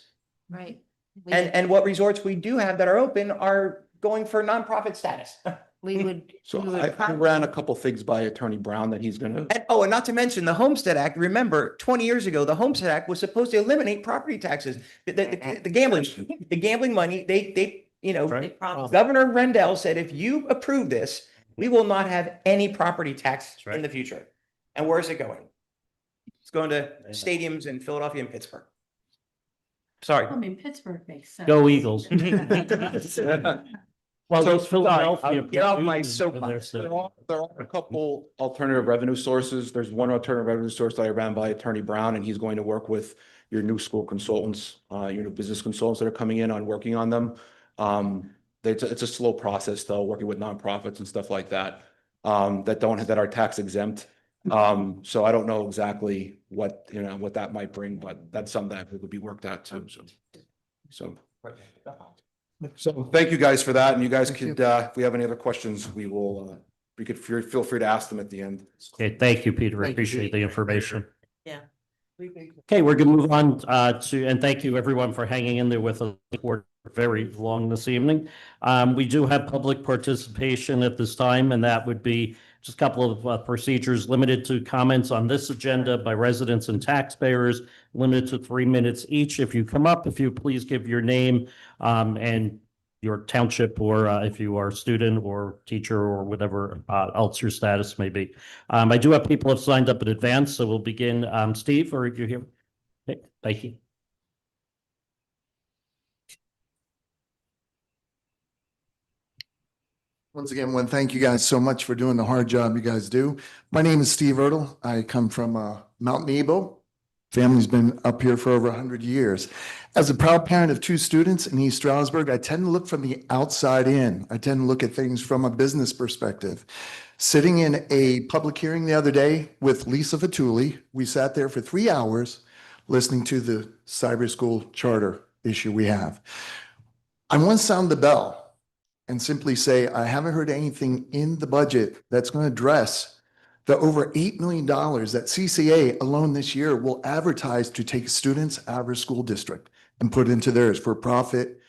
H: Right.
M: And what resorts we do have that are open are going for nonprofit status.
H: We would.
N: So
H: we would
N: I
H: probably-
N: ran a couple things by Attorney Brown that he's gonna.
M: And not to mention the Homestead Act. Remember, 20 years ago, the Homestead Act was supposed to eliminate property taxes. The gambling money, they
A: Right.
M: Governor Rendell said, if you approve this, we will not have any property tax
A: right.
M: in the future. And where's it going? It's going to stadiums in Philadelphia and Pittsburgh. Sorry.
P: I mean, Pittsburgh makes sense.
A: Go Eagles. Well,
N: So,
A: those Philadelphia.
N: get off my
A: and
N: soapbox.
A: there's
N: There are a couple alternative revenue sources. There's one alternative revenue source that I ran by Attorney Brown, and he's going to work with your new school consultants, your new business consultants that are coming in on working on them. It's a slow process though, working with nonprofits and stuff like that, that are tax exempt. So I don't know exactly what that might bring, but that's something that would be worked out too. So thank you guys for that. And you guys could, if we have any other questions, we could feel free to ask them at the end.
A: Okay, thank you, Peter.
J: Thank you,
A: Appreciate
J: Pete.
A: the information.
I: Yeah.
A: Okay, we're gonna move on and thank you everyone for hanging in there with us. We're very long this evening. We do have public participation at this time, and that would be just a couple of procedures limited to comments on this agenda by residents and taxpayers, limited to 3 minutes each. If you come up, if you please give your name and your township, or if you are a student or teacher or whatever else your status may be. I do have people have signed up in advance, so we'll begin. Steve, are you here? Okay, thank you.
R: Once again, thank you guys so much for doing the hard job you guys do. My name is Steve Ertl. I come from Mount Nebo. Family's been up here for over 100 years. As a proud parent of 2 students in East Stroudsburg, I tend to look from the outside in. I tend to look at things from a business perspective. Sitting in a public hearing the other day with Lisa Vituli, we sat there for 3 hours listening to the cyber school charter issue we have. I want to sound the bell and simply say, I haven't heard anything in the budget that's going to address the over $8 million that CCA alone this year will advertise to take students out of our school district and put into theirs for profit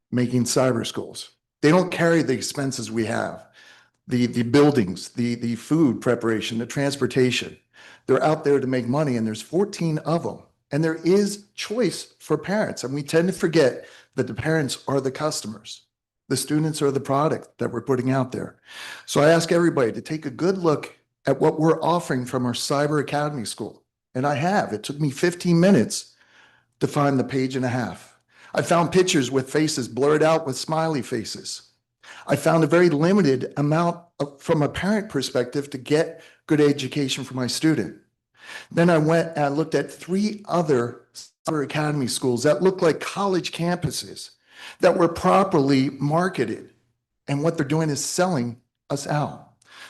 R: making cyber schools. They don't carry the expenses we have, the buildings, the food preparation, the transportation. They're out there to make money, and there's 14 of them. And there is choice for parents. And we tend to forget that the parents are the customers. The students are the product that we're putting out there. So I ask everybody to take a good look at what we're offering from our Cyber Academy School. And I have. It took me 15 minutes to find the page and a half. I found pictures with faces blurred out with smiley faces. I found a very limited amount from a parent perspective to get good education for my student. Then I went and I looked at 3 other Cyber Academy schools that looked like college campuses that were properly marketed. And what they're doing is selling us out.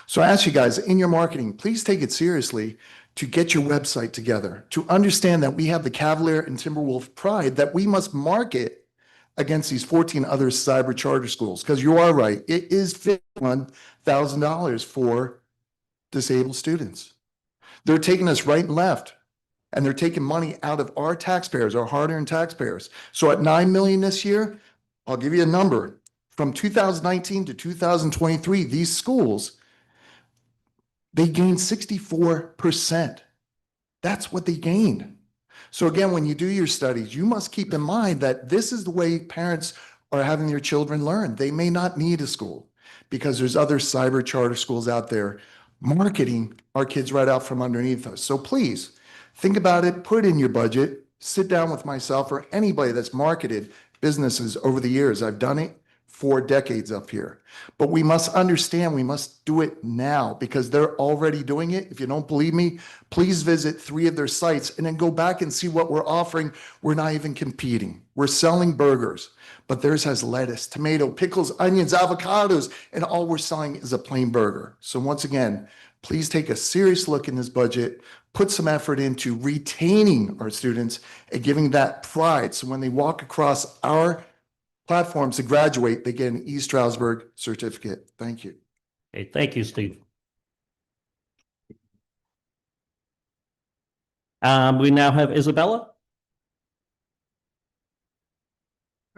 R: So I ask you guys, in your marketing, please take it seriously to get your website together, to understand that we have the Cavalier and Timberwolf pride that we must market against these 14 other cyber charter schools. Because you are right, it is $51,000 for disabled students. They're taking us right and left, and they're taking money out of our taxpayers, our hard-earned taxpayers. So at 9 million this year, I'll give you a number. From 2019 to 2023, these schools, they gained 64%. That's what they gained. So again, when you do your studies, you must keep in mind that this is the way parents are having their children learn. They may not need a school because there's other cyber charter schools out there marketing our kids right out from underneath us. So please think about it, put it in your budget, sit down with myself or anybody that's marketed businesses over the years. I've done it 4 decades up here. But we must understand we must do it now because they're already doing it. If you don't believe me, please visit 3 of their sites and then go back and see what we're offering. We're not even competing. We're selling burgers, but theirs has lettuce, tomato, pickles, onions, avocados, and all we're selling is a plain burger. So once again, please take a serious look in this budget, put some effort into retaining our students and giving that pride. So when they walk across our platforms to graduate, they get an East Stroudsburg certificate. Thank you.
A: Okay, thank you, Steve. We now have Isabella.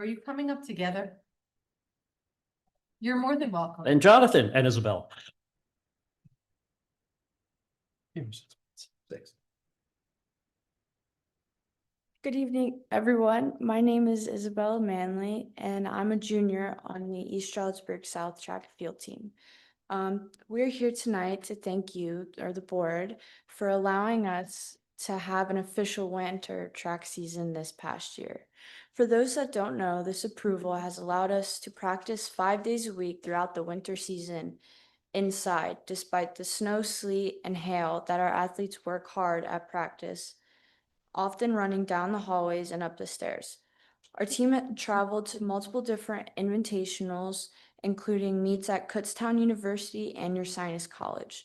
C: Are you coming up together? You're more than welcome.
A: And Jonathan and Isabella.
S: Good evening, everyone. My name is Isabella Manley, and I'm a junior on the East Stroudsburg South Track and Field team. We're here tonight to thank you, or the board, for allowing us to have an official winter track season this past year. For those that don't know, this approval has allowed us to practice 5 days a week throughout the winter season inside, despite the snow, sleet, and hail that our athletes work hard at practice, often running down the hallways and up the stairs. Our team had traveled to multiple different invitationals, including meets at Kutztown University and Ursinus College.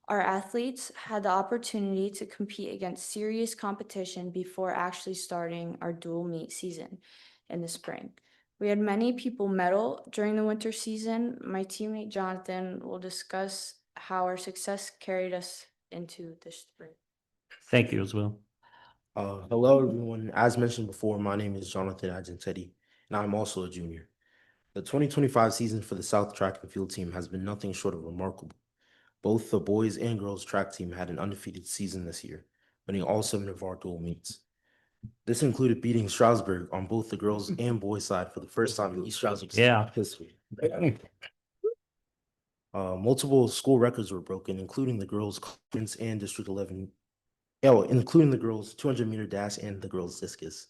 S: Our athletes had the opportunity to compete against serious competition before actually starting our dual meet season in the spring. We had many people medal during the winter season. My teammate Jonathan will discuss how our success carried us into the spring.
A: Thank you as well.
T: Hello, everyone. As mentioned before, my name is Jonathan Agentetti, and I'm also a junior. The 2025 season for the South Track and Field team has been nothing short of remarkable. Both the boys and girls track team had an undefeated season this year, winning all 7 of our dual meets. This included beating Stroudsburg on both the girls and boys side for the first time in East Stroudsburg's history. Multiple school records were broken, including the girls' conference and District 11. Including the girls' 200-meter dash and the girls' discus.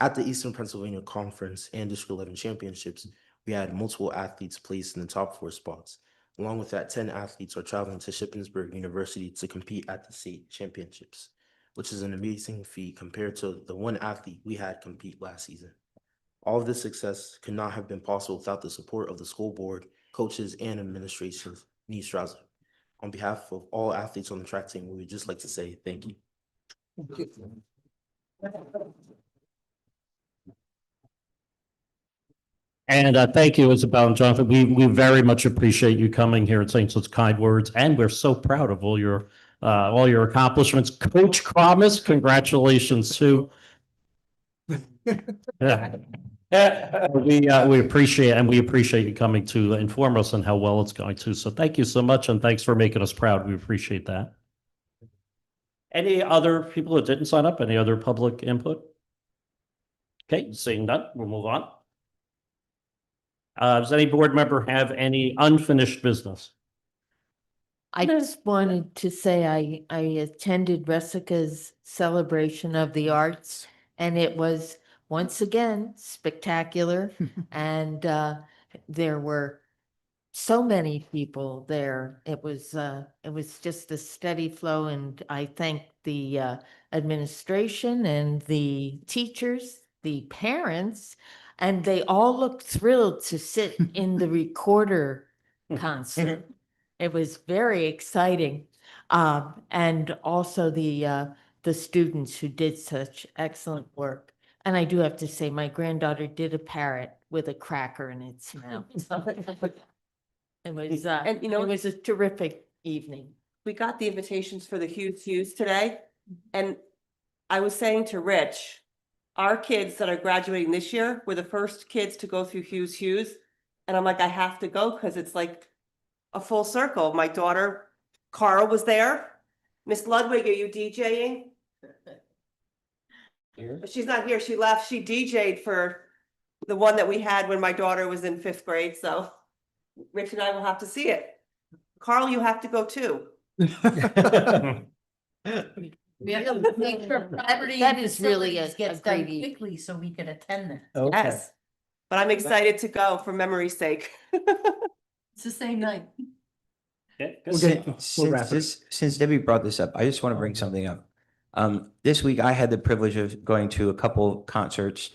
T: At the Eastern Pennsylvania Conference and District 11 championships, we had multiple athletes placed in the top 4 spots. Along with that, 10 athletes are traveling to Shippensburg University to compete at the state championships. which is an amazing feat compared to the one athlete we had compete last season. All of this success could not have been possible without the support of the school board, coaches, and administration of East Stroudsburg. On behalf of all athletes on the track team, we would just like to say thank you.
A: And thank you, Isabel and Jonathan. We very much appreciate you coming here and saying such kind words. And we're so proud of all your accomplishments. Coach Kramus, congratulations too. Yeah. We appreciate you coming to inform us on how well it's going to. So thank you so much, and thanks for making us proud. We appreciate that. Any other people that didn't sign up? Any other public input? Okay, seeing none, we'll move on. Does any board member have any unfinished business?
H: I just wanted to say I attended Resica's celebration of the arts, and it was once again spectacular. And there were so many people there. It was just a steady flow, and I thank the administration and the teachers, the parents, and they all looked thrilled to sit in the recorder concert. It was very exciting. And also the students who did such excellent work. And I do have to say, my granddaughter did a parrot with a cracker in its mouth. It was,
L: And you know,
H: it was a terrific evening.
L: we got the invitations for the Hughes today. And I was saying to Rich, our kids that are graduating this year were the first kids to go through Hughes. And I'm like, I have to go because it's like a full circle. My daughter, Carl, was there. Miss Ludwig, are you DJing? But she's not here. She left. She DJ'd for the one that we had when my daughter was in 5th grade. So Rich and I will have to see it. Carl, you have to go too.
C: We have to make sure property
H: That
C: and
H: is really
C: facilities
H: a
C: gets done
H: great evening.
C: quickly so we can attend them.
G: Okay.
L: Yes. But I'm excited to go for memory's sake.
C: It's the same night.
M: Since Debbie brought this up, I just want to bring something up. This week I had the privilege of going to a couple concerts,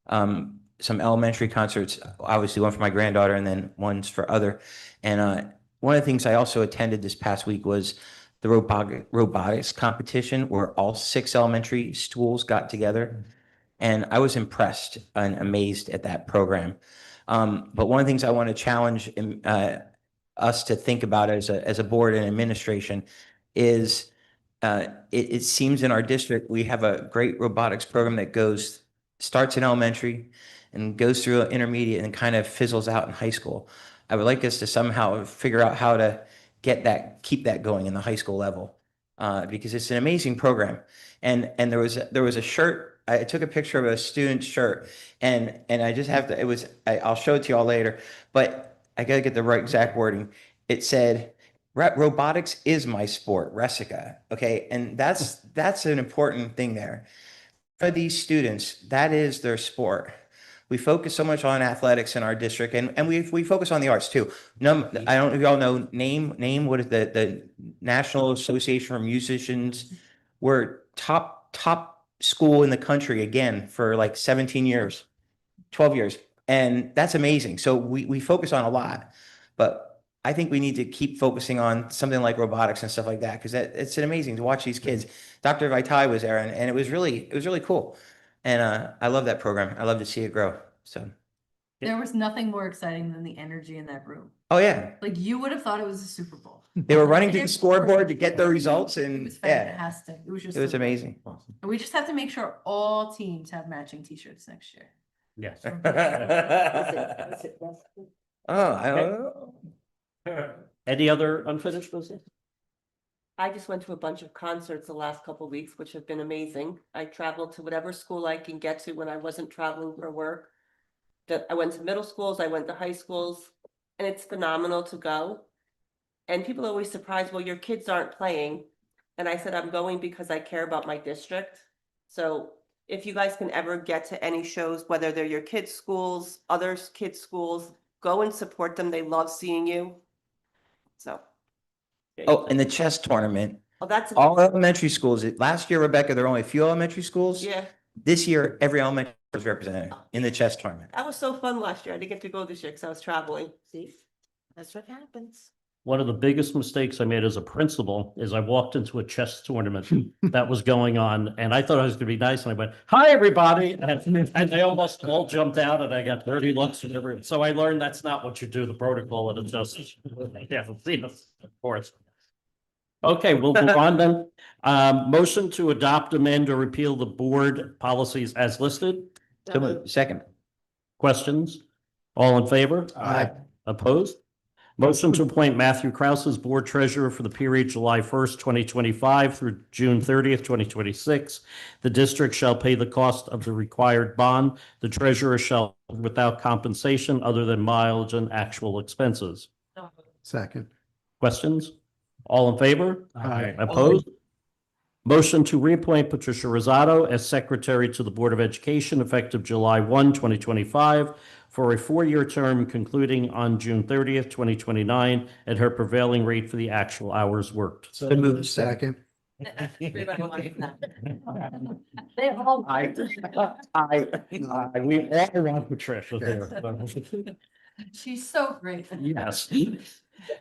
M: some elementary concerts, obviously one for my granddaughter and then ones for other. And one of the things I also attended this past week was the robotics competition where all 6 elementary schools got together. And I was impressed and amazed at that program. But one of the things I want to challenge us to think about as a board and administration is it seems in our district we have a great robotics program that starts in elementary and goes through intermediate and kind of fizzles out in high school. I would like us to somehow figure out how to keep that going in the high school level because it's an amazing program. And there was a shirt. I took a picture of a student's shirt and I just have to, I'll show it to you all later, but I got to get the right exact wording. It said, robotics is my sport, Resica. Okay. And that's an important thing there. For these students, that is their sport. We focus so much on athletics in our district and we focus on the arts too. I don't know if y'all know name, what is the National Association for Musicians. We're top school in the country again for like 17 years, 12 years. And that's amazing. So we focus on a lot, but I think we need to keep focusing on something like robotics and stuff like that because it's amazing to watch these kids. Dr. Vaitai was there and it was really cool. And I love that program. I love to see it grow. So
C: There was nothing more exciting than the energy in that room.
M: oh yeah.
C: Like you would have thought it was a Super Bowl.
M: They were running to the scoreboard to get the results
C: It
M: and
C: was
M: yeah,
C: fantastic. It was just
M: it was
C: so good.
M: amazing.
C: And we just have to make sure all teams have matching t-shirts next year.
A: Yes.
M: Oh, I don't know.
A: Any other unfinished business?
L: I just went to a bunch of concerts the last couple of weeks, which have been amazing. I traveled to whatever school I can get to when I wasn't traveling for work. I went to middle schools, I went to high schools, and it's phenomenal to go. And people are always surprised, well, your kids aren't playing. And I said, I'm going because I care about my district. So if you guys can ever get to any shows, whether they're your kids' schools, others' kids' schools, go and support them. They love seeing you. So.
M: Oh, and the chess tournament.
L: Oh, that's.
M: All elementary schools. Last year, Rebecca, there were only a few elementary schools.
L: Yeah,
M: This year, every elementary was represented in the chess tournament.
L: that was so fun last year. I didn't get to go this year because I was traveling.
H: See, that's what happens.
A: One of the biggest mistakes I made as a principal is I walked into a chess tournament that was going on, and I thought I was gonna be nice, and I went, "Hi, everybody," and they almost all jumped out, and I got 30 looks and everything. So I learned that's not what you do, the protocol, and it just, yeah, of course. Okay, we'll move on then. Motion to adopt, amend, or repeal the board policies as listed.
M: So moved. Second.
A: Questions? All in favor?
M: Aye.
A: Opposed? Motion to appoint Matthew Kraus as board treasurer for the period July 1st, 2025 through June 30th, 2026. The district shall pay the cost of the required bond. The treasurer shall, without compensation other than mileage and actual expenses.
J: Second.
A: Questions? All in favor?
J: Aye.
A: Opposed? Motion to reappoint Patricia Rosado as secretary to the Board of Education effective July 1, 2025 for a 4-year term concluding on June 30th, 2029 at her prevailing rate for the actual hours worked.
J: So moved. Second.
L: Everybody wants that.
C: They all.
A: We all want Patricia there.
C: She's so great.
A: Yes.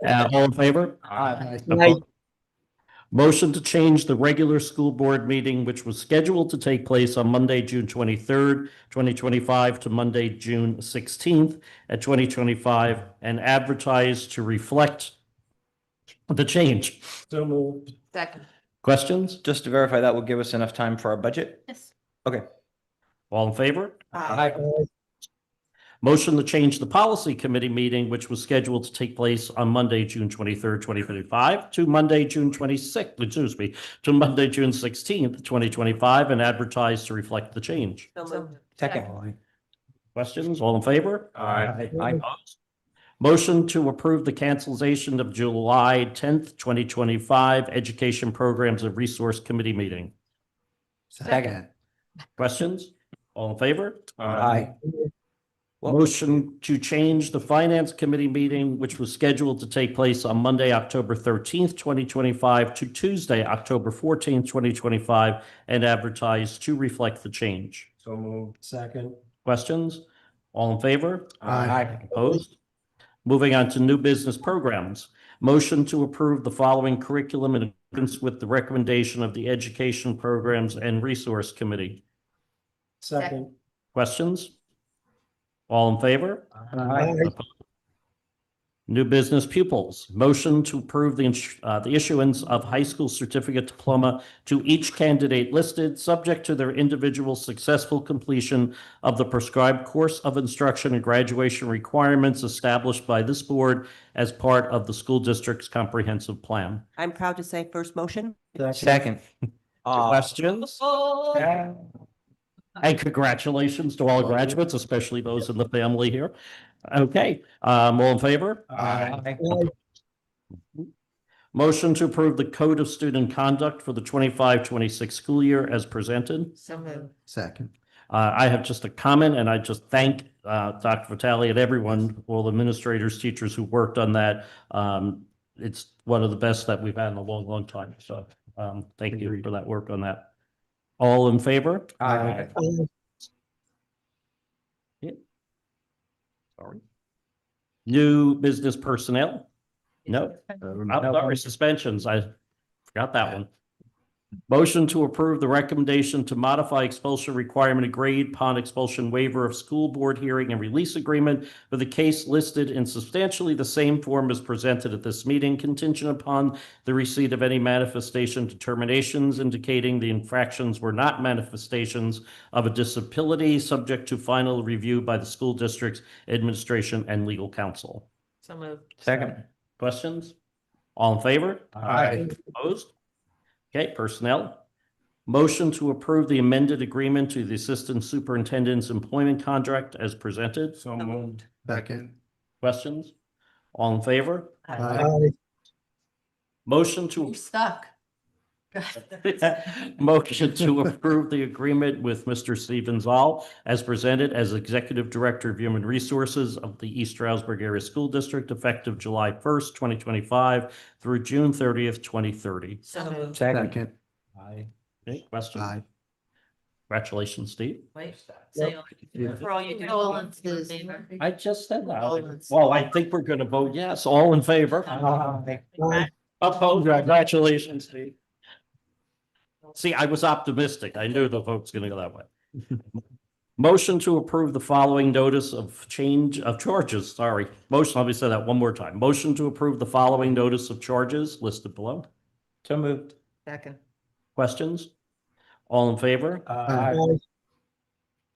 A: All in favor?
J: Aye.
A: Opposed? Motion to change the regular school board meeting, which was scheduled to take place on Monday, June 23rd, 2025 to Monday, June 16th at 2025 and advertise to reflect the change. So moved.
L: Second.
A: Questions?
M: Just to verify, that will give us enough time for our budget?
L: Yes.
M: Okay.
A: All in favor?
L: Aye.
A: Motion to change the policy committee meeting, which was scheduled to take place on Monday, June 23rd, 2025 to Monday, June 26th, excuse me, to Monday, June 16th, 2025 and advertise to reflect the change.
L: So moved.
M: Second.
A: Questions? All in favor?
K: Aye.
A: Opposed? Motion to approve the cancellation of July 10th, 2025 Education Programs and Resource Committee meeting.
J: Second.
A: Questions? All in favor?
M: Aye.
A: Motion to change the Finance Committee meeting, which was scheduled to take place on Monday, October 13th, 2025 to Tuesday, October 14th, 2025 and advertise to reflect the change.
K: So moved.
G: Second.
A: Questions? All in favor?
J: Aye.
A: Opposed? Moving on to new business programs. Motion to approve the following curriculum in accordance with the recommendation of the Education Programs and Resource Committee.
G: Second.
A: Questions? All in favor?
G: Aye.
A: New business pupils. Motion to approve the issuance of high school certificate diploma to each candidate listed, subject to their individual successful completion of the prescribed course of instruction and graduation requirements established by this board as part of the school district's comprehensive plan.
L: I'm proud to say first motion.
M: Second.
A: Questions? And congratulations to all graduates, especially those in the family here. Okay, all in favor?
M: Aye.
A: Motion to approve the Code of Student Conduct for the 25-26 school year as presented.
H: So moved.
J: Second.
A: I have just a comment, and I just thank Dr. Vitale and everyone, all administrators, teachers who worked on that. It's one of the best that we've had in a long, long time. So thank you for that work on that. All in favor?
M: Aye.
A: Sorry. New business personnel? No. I'm sorry, suspensions. I forgot that one. Motion to approve the recommendation to modify expulsion requirement agreed upon expulsion waiver of school board hearing and release agreement for the case listed in substantially the same form as presented at this meeting, contingent upon the receipt of any manifestation determinations indicating the infractions were not manifestations of a disability, subject to final review by the school district's administration and legal counsel.
H: So moved.
M: Second.
A: Questions? All in favor?
J: Aye.
A: Opposed? Okay, personnel. Motion to approve the amended agreement to the Assistant Superintendent's employment contract as presented.
K: So moved.
J: Second.
A: Questions? All in favor?
J: Aye.
A: Motion to,
C: You're stuck.
A: Motion to approve the agreement with Mr. Stephen Zoll as presented as Executive Director of Human Resources of the East Stroudsburg Area School District effective July 1st, 2025 through June 30th, 2030.
I: So moved.
J: Second.
A: Aye. Any questions?
J: Aye.
A: Congratulations, Steve.
I: Wait, say, for all you do.
H: Condolences.
A: I just said that.
H: Condolences.
A: Well, I think we're going to vote yes. All in favor? Opposed? Congratulations, Steve. See, I was optimistic. I knew the vote's going to go that way. Motion to approve the following notice of change of charges, sorry. Motion, let me say that one more time. Motion to approve the following notice of charges listed below.
M: So moved.
H: Second.
A: Questions? All in favor?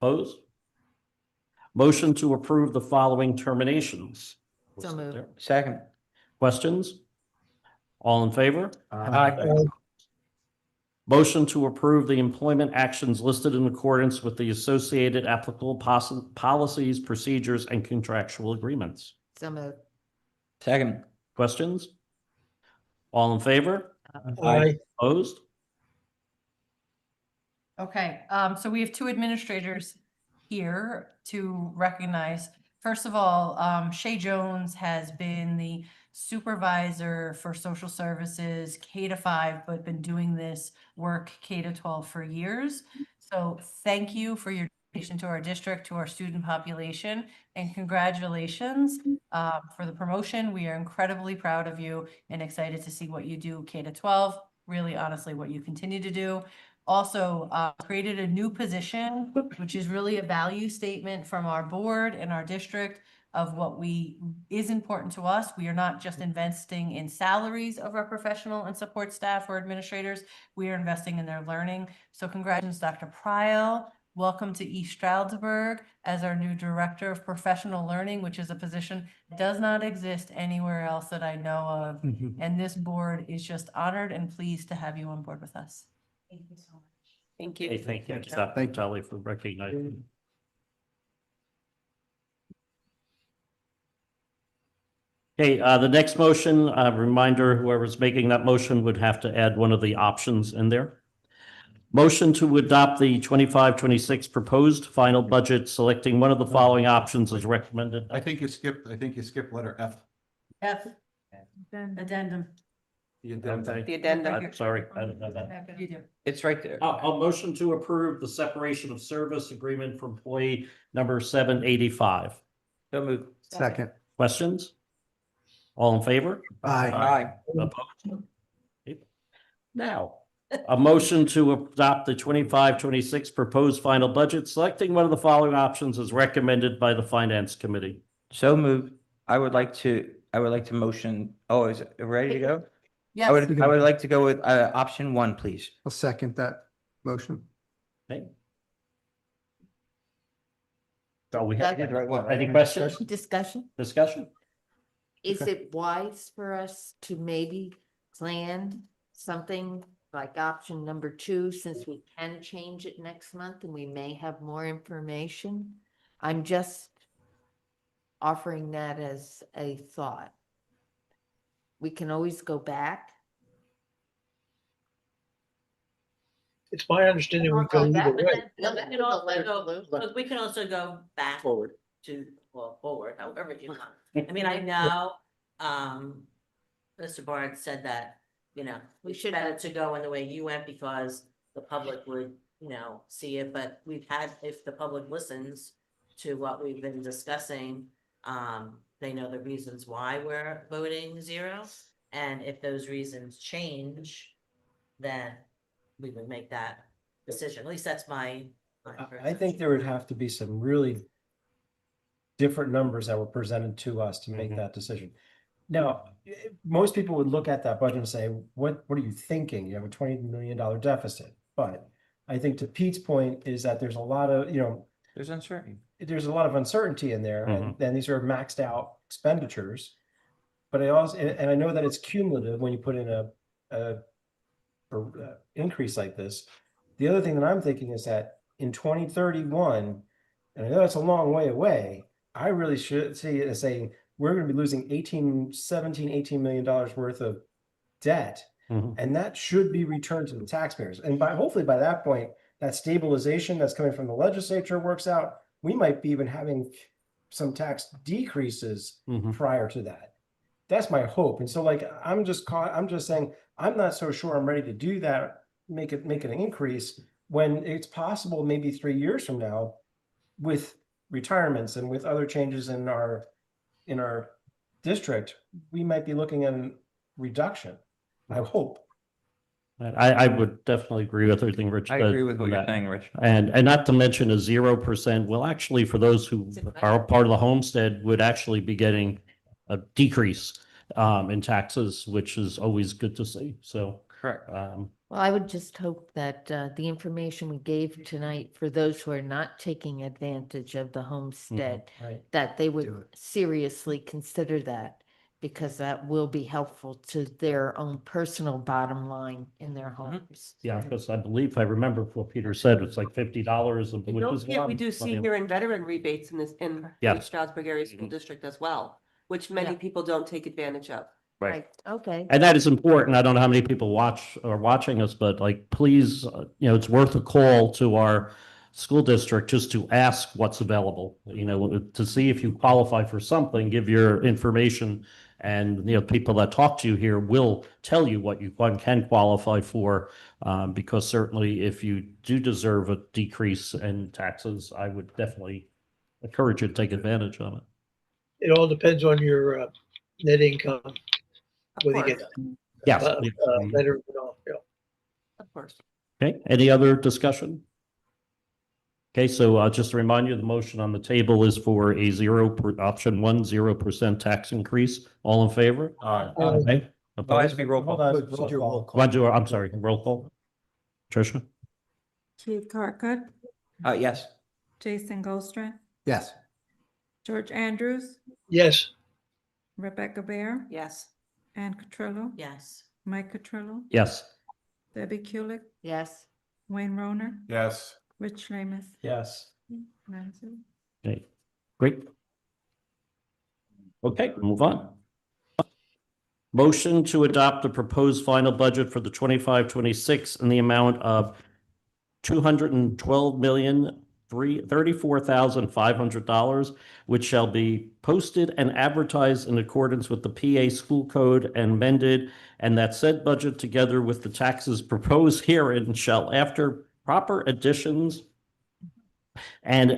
A: Opposed? Motion to approve the following terminations.
H: So
A: listed
H: moved.
A: there.
M: Second.
A: Questions? All in favor?
M: Aye.
A: Motion to approve the employment actions listed in accordance with the associated applicable policies, procedures, and contractual agreements.
H: So moved.
M: Second.
A: Questions? All in favor?
O: Aye.
A: Opposed?
C: Okay, so we have two administrators here to recognize. First of all, Shay Jones has been the supervisor for social services K-5, but been doing this work K-12 for years. So thank you for your dedication to our district, to our student population, and congratulations for the promotion. We are incredibly proud of you and excited to see what you do K-12, really honestly what you continue to do. Also created a new position, which is really a value statement from our board and our district of what is important to us. We are not just investing in salaries of our professional and support staff or administrators. We are investing in their learning. So congratulations, Dr. Pryl. Welcome to East Stroudsburg as our new Director of Professional Learning, which is a position that does not exist anywhere else that I know of. And this board is just honored and pleased to have you on board with us.
L: Thank you so much. Thank you.
A: Hey, thank you, Dr. Tully, for recognizing. Okay, the next motion, reminder, whoever's making that motion would have to add one of the options in there. Motion to adopt the 25-26 proposed final budget, selecting one of the following options as recommended.
N: I think you skipped letter F.
C: F. Addendum.
N: The addendum.
L: The addendum.
A: I'm sorry, I didn't know that.
C: You do.
M: It's right there.
A: I'll motion to approve the separation of service agreement for employee number 785.
M: So moved.
J: Second.
A: Questions? All in favor?
J: Aye.
A: Opposed? Now, a motion to adopt the 25-26 proposed final budget, selecting one of the following options as recommended by the Finance Committee.
M: So moved. I would like to motion. Oh, is it ready to go?
C: Yes.
M: I would like to go with option one, please.
J: I'll second that motion.
A: Okay. So we
H: That's
A: have,
M: the right one.
A: any questions?
H: Discussion?
A: Discussion?
H: Is it wise for us to maybe plan something like option number 2, since we can change it next month and we may have more information? I'm just offering that as a thought. We can always go back.
O: It's my understanding we go either way.
I: We can also go back
M: Forward.
I: to, well, forward, however you want. I mean, I know, Mr. Bard said that, we should have it to go in the way you went because the public would, see it, but if the public listens to what we've been discussing, they know the reasons why we're voting 0. And if those reasons change, then we would make that decision. At least that's my.
G: I think there would have to be some really different numbers that were presented to us to make that decision. Now, most people would look at that budget and say, what are you thinking? You have a $20 million deficit. But I think to Pete's point is that there's a lot of,
M: There's uncertainty.
G: there's a lot of uncertainty in there, and these are maxed out expenditures. But I also, and I know that it's cumulative when you put in a increase like this. The other thing that I'm thinking is that in 2031, and I know it's a long way away, I really should see it as saying we're going to be losing $18 million worth of debt.
A: Mhm.
G: And that should be returned to the taxpayers. And hopefully by that point, that stabilization that's coming from the legislature works out. We might be even having some tax decreases
A: Mhm.
G: prior to that. That's my hope. And so like, I'm just saying, I'm not so sure I'm ready to do that, make it an increase when it's possible maybe 3 years from now with retirements and with other changes in our district, we might be looking at a reduction. I hope.
A: I would definitely agree with everything Rich
M: I
A: said
M: agree with what
A: on
M: you're
A: that.
M: saying, Rich.
A: And not to mention a 0%, well, actually, for those who are part of the homestead would actually be getting a decrease in taxes, which is always good to see. So,
M: Correct.
H: Well, I would just hope that the information we gave tonight for those who are not taking advantage of the homestead,
G: Right.
H: that they
J: Do
H: would
J: it.
H: seriously consider that, because that will be helpful to their own personal bottom line in their homes.
A: yeah, because I believe, if I remember what Peter said, it's like $50,
L: And
A: which
L: don't
A: is a
L: forget,
A: lot
L: we
A: of
L: do
A: money.
L: senior and veteran rebates in the
A: Yes.
L: Stroudsburg Area School District as well, which many
H: Yeah.
L: people don't take advantage of.
A: Right.
H: Okay.
A: And that is important. I don't know how many people are watching us, but like, please, it's worth a call to our school district just to ask what's available, to see if you qualify for something, give your information. And, people that talk to you here will tell you what you can qualify for. Because certainly if you do deserve a decrease in taxes, I would definitely encourage you to take advantage of it.
O: It all depends on your net income, whether you get
A: Yes.
O: better or not, yeah.
L: Of course.
A: Okay, any other discussion? Okay, so just to remind you, the motion on the table is for a option 1, 0% tax increase. All in favor?
O: Aye.
A: Okay.
M: Oh, has to
A: Opposed?
M: be roll call.
A: I'm sorry, roll call. Tricia?
B: Keith Carcutt,
M: Yes.
B: Jason Goldstra,
J: Yes.
B: George Andrews,
O: Yes.
B: Rebecca Bear,
L: Yes.
B: Ann Cottrell,
I: Yes.
B: Mike Cottrell,
A: Yes.
B: Debbie Kulik,
H: Yes.
B: Wayne Roner,
K: Yes.
B: Rich Lamus.
G: Yes.
B: 9-0.
A: Okay, great. Okay, move on. Motion to adopt the proposed final budget for the 25-26 in the amount of $212,034,500, which shall be posted and advertised in accordance with the PA school code and amended, and that said budget together with the taxes proposed herein shall, after proper additions and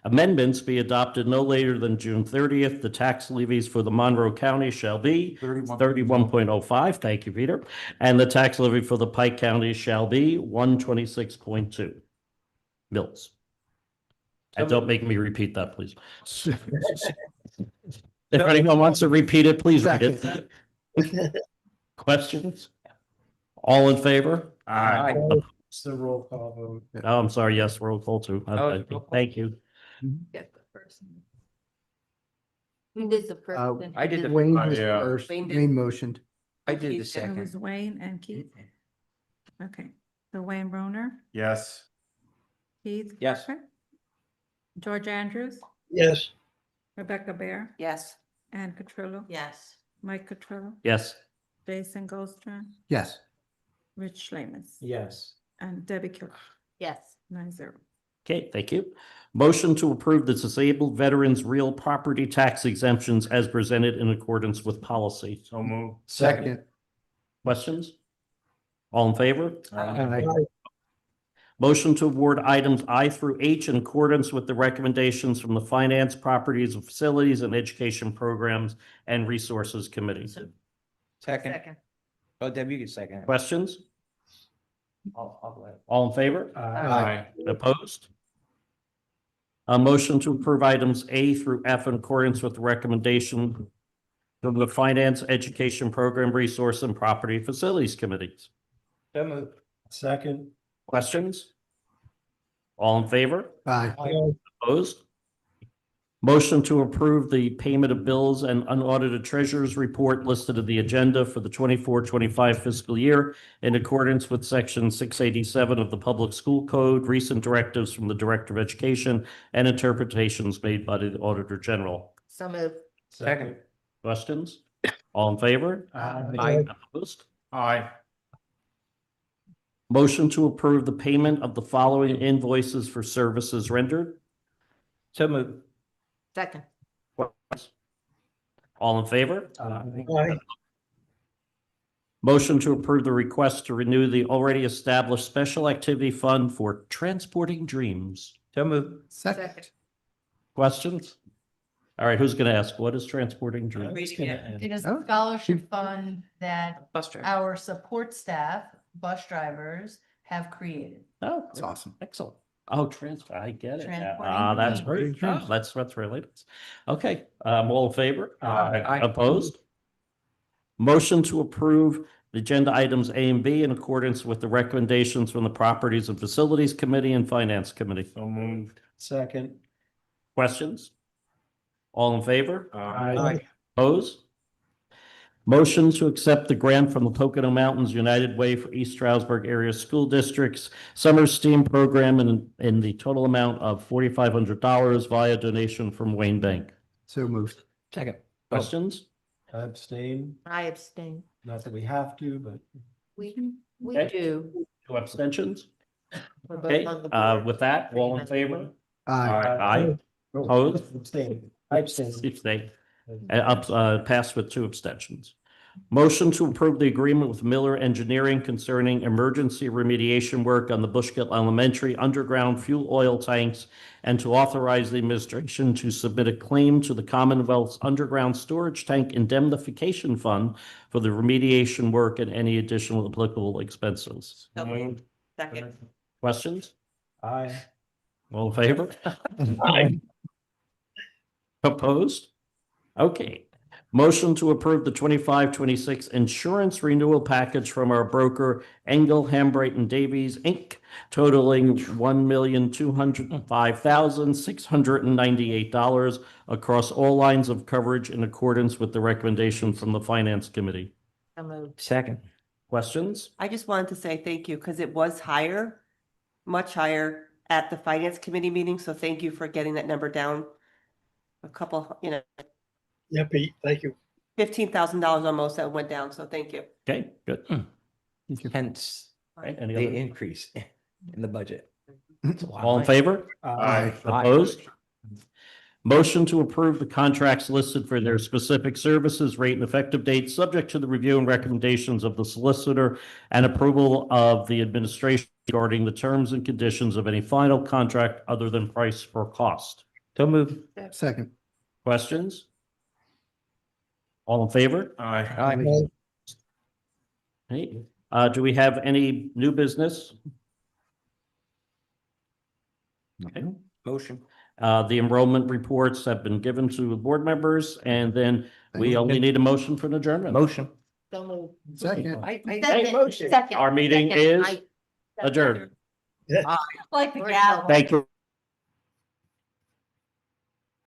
A: amendments be adopted no later than June 30th. The tax levies for the Monroe County shall be 31.05. Thank you, Peter. And the tax levy for the Pike County shall be 126.2 mils. And don't make me repeat that, please. If anyone wants to repeat it, please read it. Questions? All in favor?
M: Aye.
G: It's the roll call vote.
A: Oh, I'm sorry. Yes, roll call too.
M: roll call.
A: Thank you.
H: Get the first. Who did the first? and
M: I
H: who
M: did the
J: Wayne
K: Uh,
J: was
K: yeah.
J: first.
L: Wayne did.
J: Wayne motioned.
M: I did the
L: Keith did.
B: It
M: second.
B: was Wayne and Keith. Okay, so Wayne Roner,
K: Yes.
B: Keith.
M: Yes.
B: Carcutt, George Andrews,
O: Yes.
B: Rebecca Bear,
L: Yes.
B: Ann Cottrell,
I: Yes.
B: Mike Cottrell,
A: Yes.
B: Jason Goldstra,
J: Yes.
B: Rich Lamus,
G: Yes.
B: and Debbie Kulik.
H: Yes.
B: 9-0.
A: Okay, thank you. Motion to approve the disabled veterans' real property tax exemptions as presented in accordance with policy.
K: So move.
J: Second.
A: Questions? All in favor?
J: Aye.
A: Motion to award items I through H in accordance with the recommendations from the Finance, Properties, and Facilities, and Education Programs and Resources Committee.
M: Second. Oh, Deb, you can second.
A: Questions?
M: I'll go ahead.
A: All in favor?
J: Aye.
A: Opposed? A motion to approve items A through F in accordance with the recommendation from the Finance, Education Program, Resource, and Property Facilities Committees.
M: So moved.
G: Second.
A: Questions? All in favor?
J: Aye.
A: Opposed? Motion to approve the payment of bills and unaudited treasurer's report listed in the agenda for the 24-25 fiscal year in accordance with section 687 of the Public School Code, recent directives from the Director of Education, and interpretations made by the Auditor General.
H: So moved.
M: Second.
A: Questions? All in favor?
M: Aye.
A: Opposed? Aye. Motion to approve the payment of the following invoices for services rendered.
M: So moved.
H: Second.
A: All in favor?
O: Aye.
A: Motion to approve the request to renew the already established special activity fund for transporting dreams.
M: So moved.
J: Second.
A: Questions? All right, who's going to ask? What is transporting dreams?
C: It is
J: Oh.
C: a scholarship fund that
M: Bus driver.
C: our support staff, bus drivers, have created.
A: Oh,
J: That's awesome.
A: excellent. Oh, transfer, I get it. now.
C: Transporting
A: That's
C: dreams.
A: great. Oh, that's really nice. Okay, all in favor?
M: Aye.
A: Opposed? Motion to approve the agenda items A and B in accordance with the recommendations from the Properties and Facilities Committee and Finance Committee.
G: So moved. Second.
A: Questions? All in favor?
G: Aye.
A: Opposed? Motion to accept the grant from the Pocono Mountains United Way for East Stroudsburg Area School District's Summer STEAM Program in the total amount of $4,500 via donation from Wayne Bank.
J: So moved.
M: Second.
A: Questions?
G: I abstain.
H: I abstain.
G: Not that we have to, but
H: We
A: Okay.
H: do.
A: Two abstentions?
H: We're both
A: Okay,
H: on the board.
A: with that, all in favor?
J: Aye.
A: Aye. Opposed?
G: Abstain. I abstain.
A: Abstain. Passed with two abstentions. Motion to approve the agreement with Miller Engineering concerning emergency remediation work on the Bushkill Elementary underground fuel oil tanks and to authorize the administration to submit a claim to the Commonwealth's Underground Storage Tank Indemnification Fund for the remediation work and any additional applicable expenses.
L: So moved. Second.
A: Questions?
G: Aye.
A: All in favor? Opposed? Okay. Motion to approve the 25-26 insurance renewal package from our broker Engel, Hambright and Davies, Inc., totaling $1,205,698 across all lines of coverage in accordance with the recommendation from the Finance Committee.
H: So moved.
M: Second.
A: Questions?
L: I just wanted to say thank you because it was higher, much higher at the finance committee meeting. So thank you for getting that number down. A couple,
O: Yeah, Pete, thank you.
L: $15,000 almost that went down. So thank you.
A: Okay, good.
M: Hence
A: Right, any
M: the
A: other?
M: increase in the budget.
A: All in favor?
G: Aye.
A: Opposed? Motion to approve the contracts listed for their specific services, rate and effective date, subject to the review and recommendations of the solicitor and approval of the administration regarding the terms and conditions of any final contract other than price or cost.
M: So moved.
J: Second.
A: Questions? All in favor?
M: Aye.
A: Hey, do we have any new business? Okay.
M: Motion.
A: The enrollment reports have been given to the board members, and then we only need a motion for an adjournment.
M: Motion.
H: So moved.
J: Second.
H: Second.
A: Our meeting
H: Second.
A: is adjourned.
C: Like the gavel.
A: Thank you.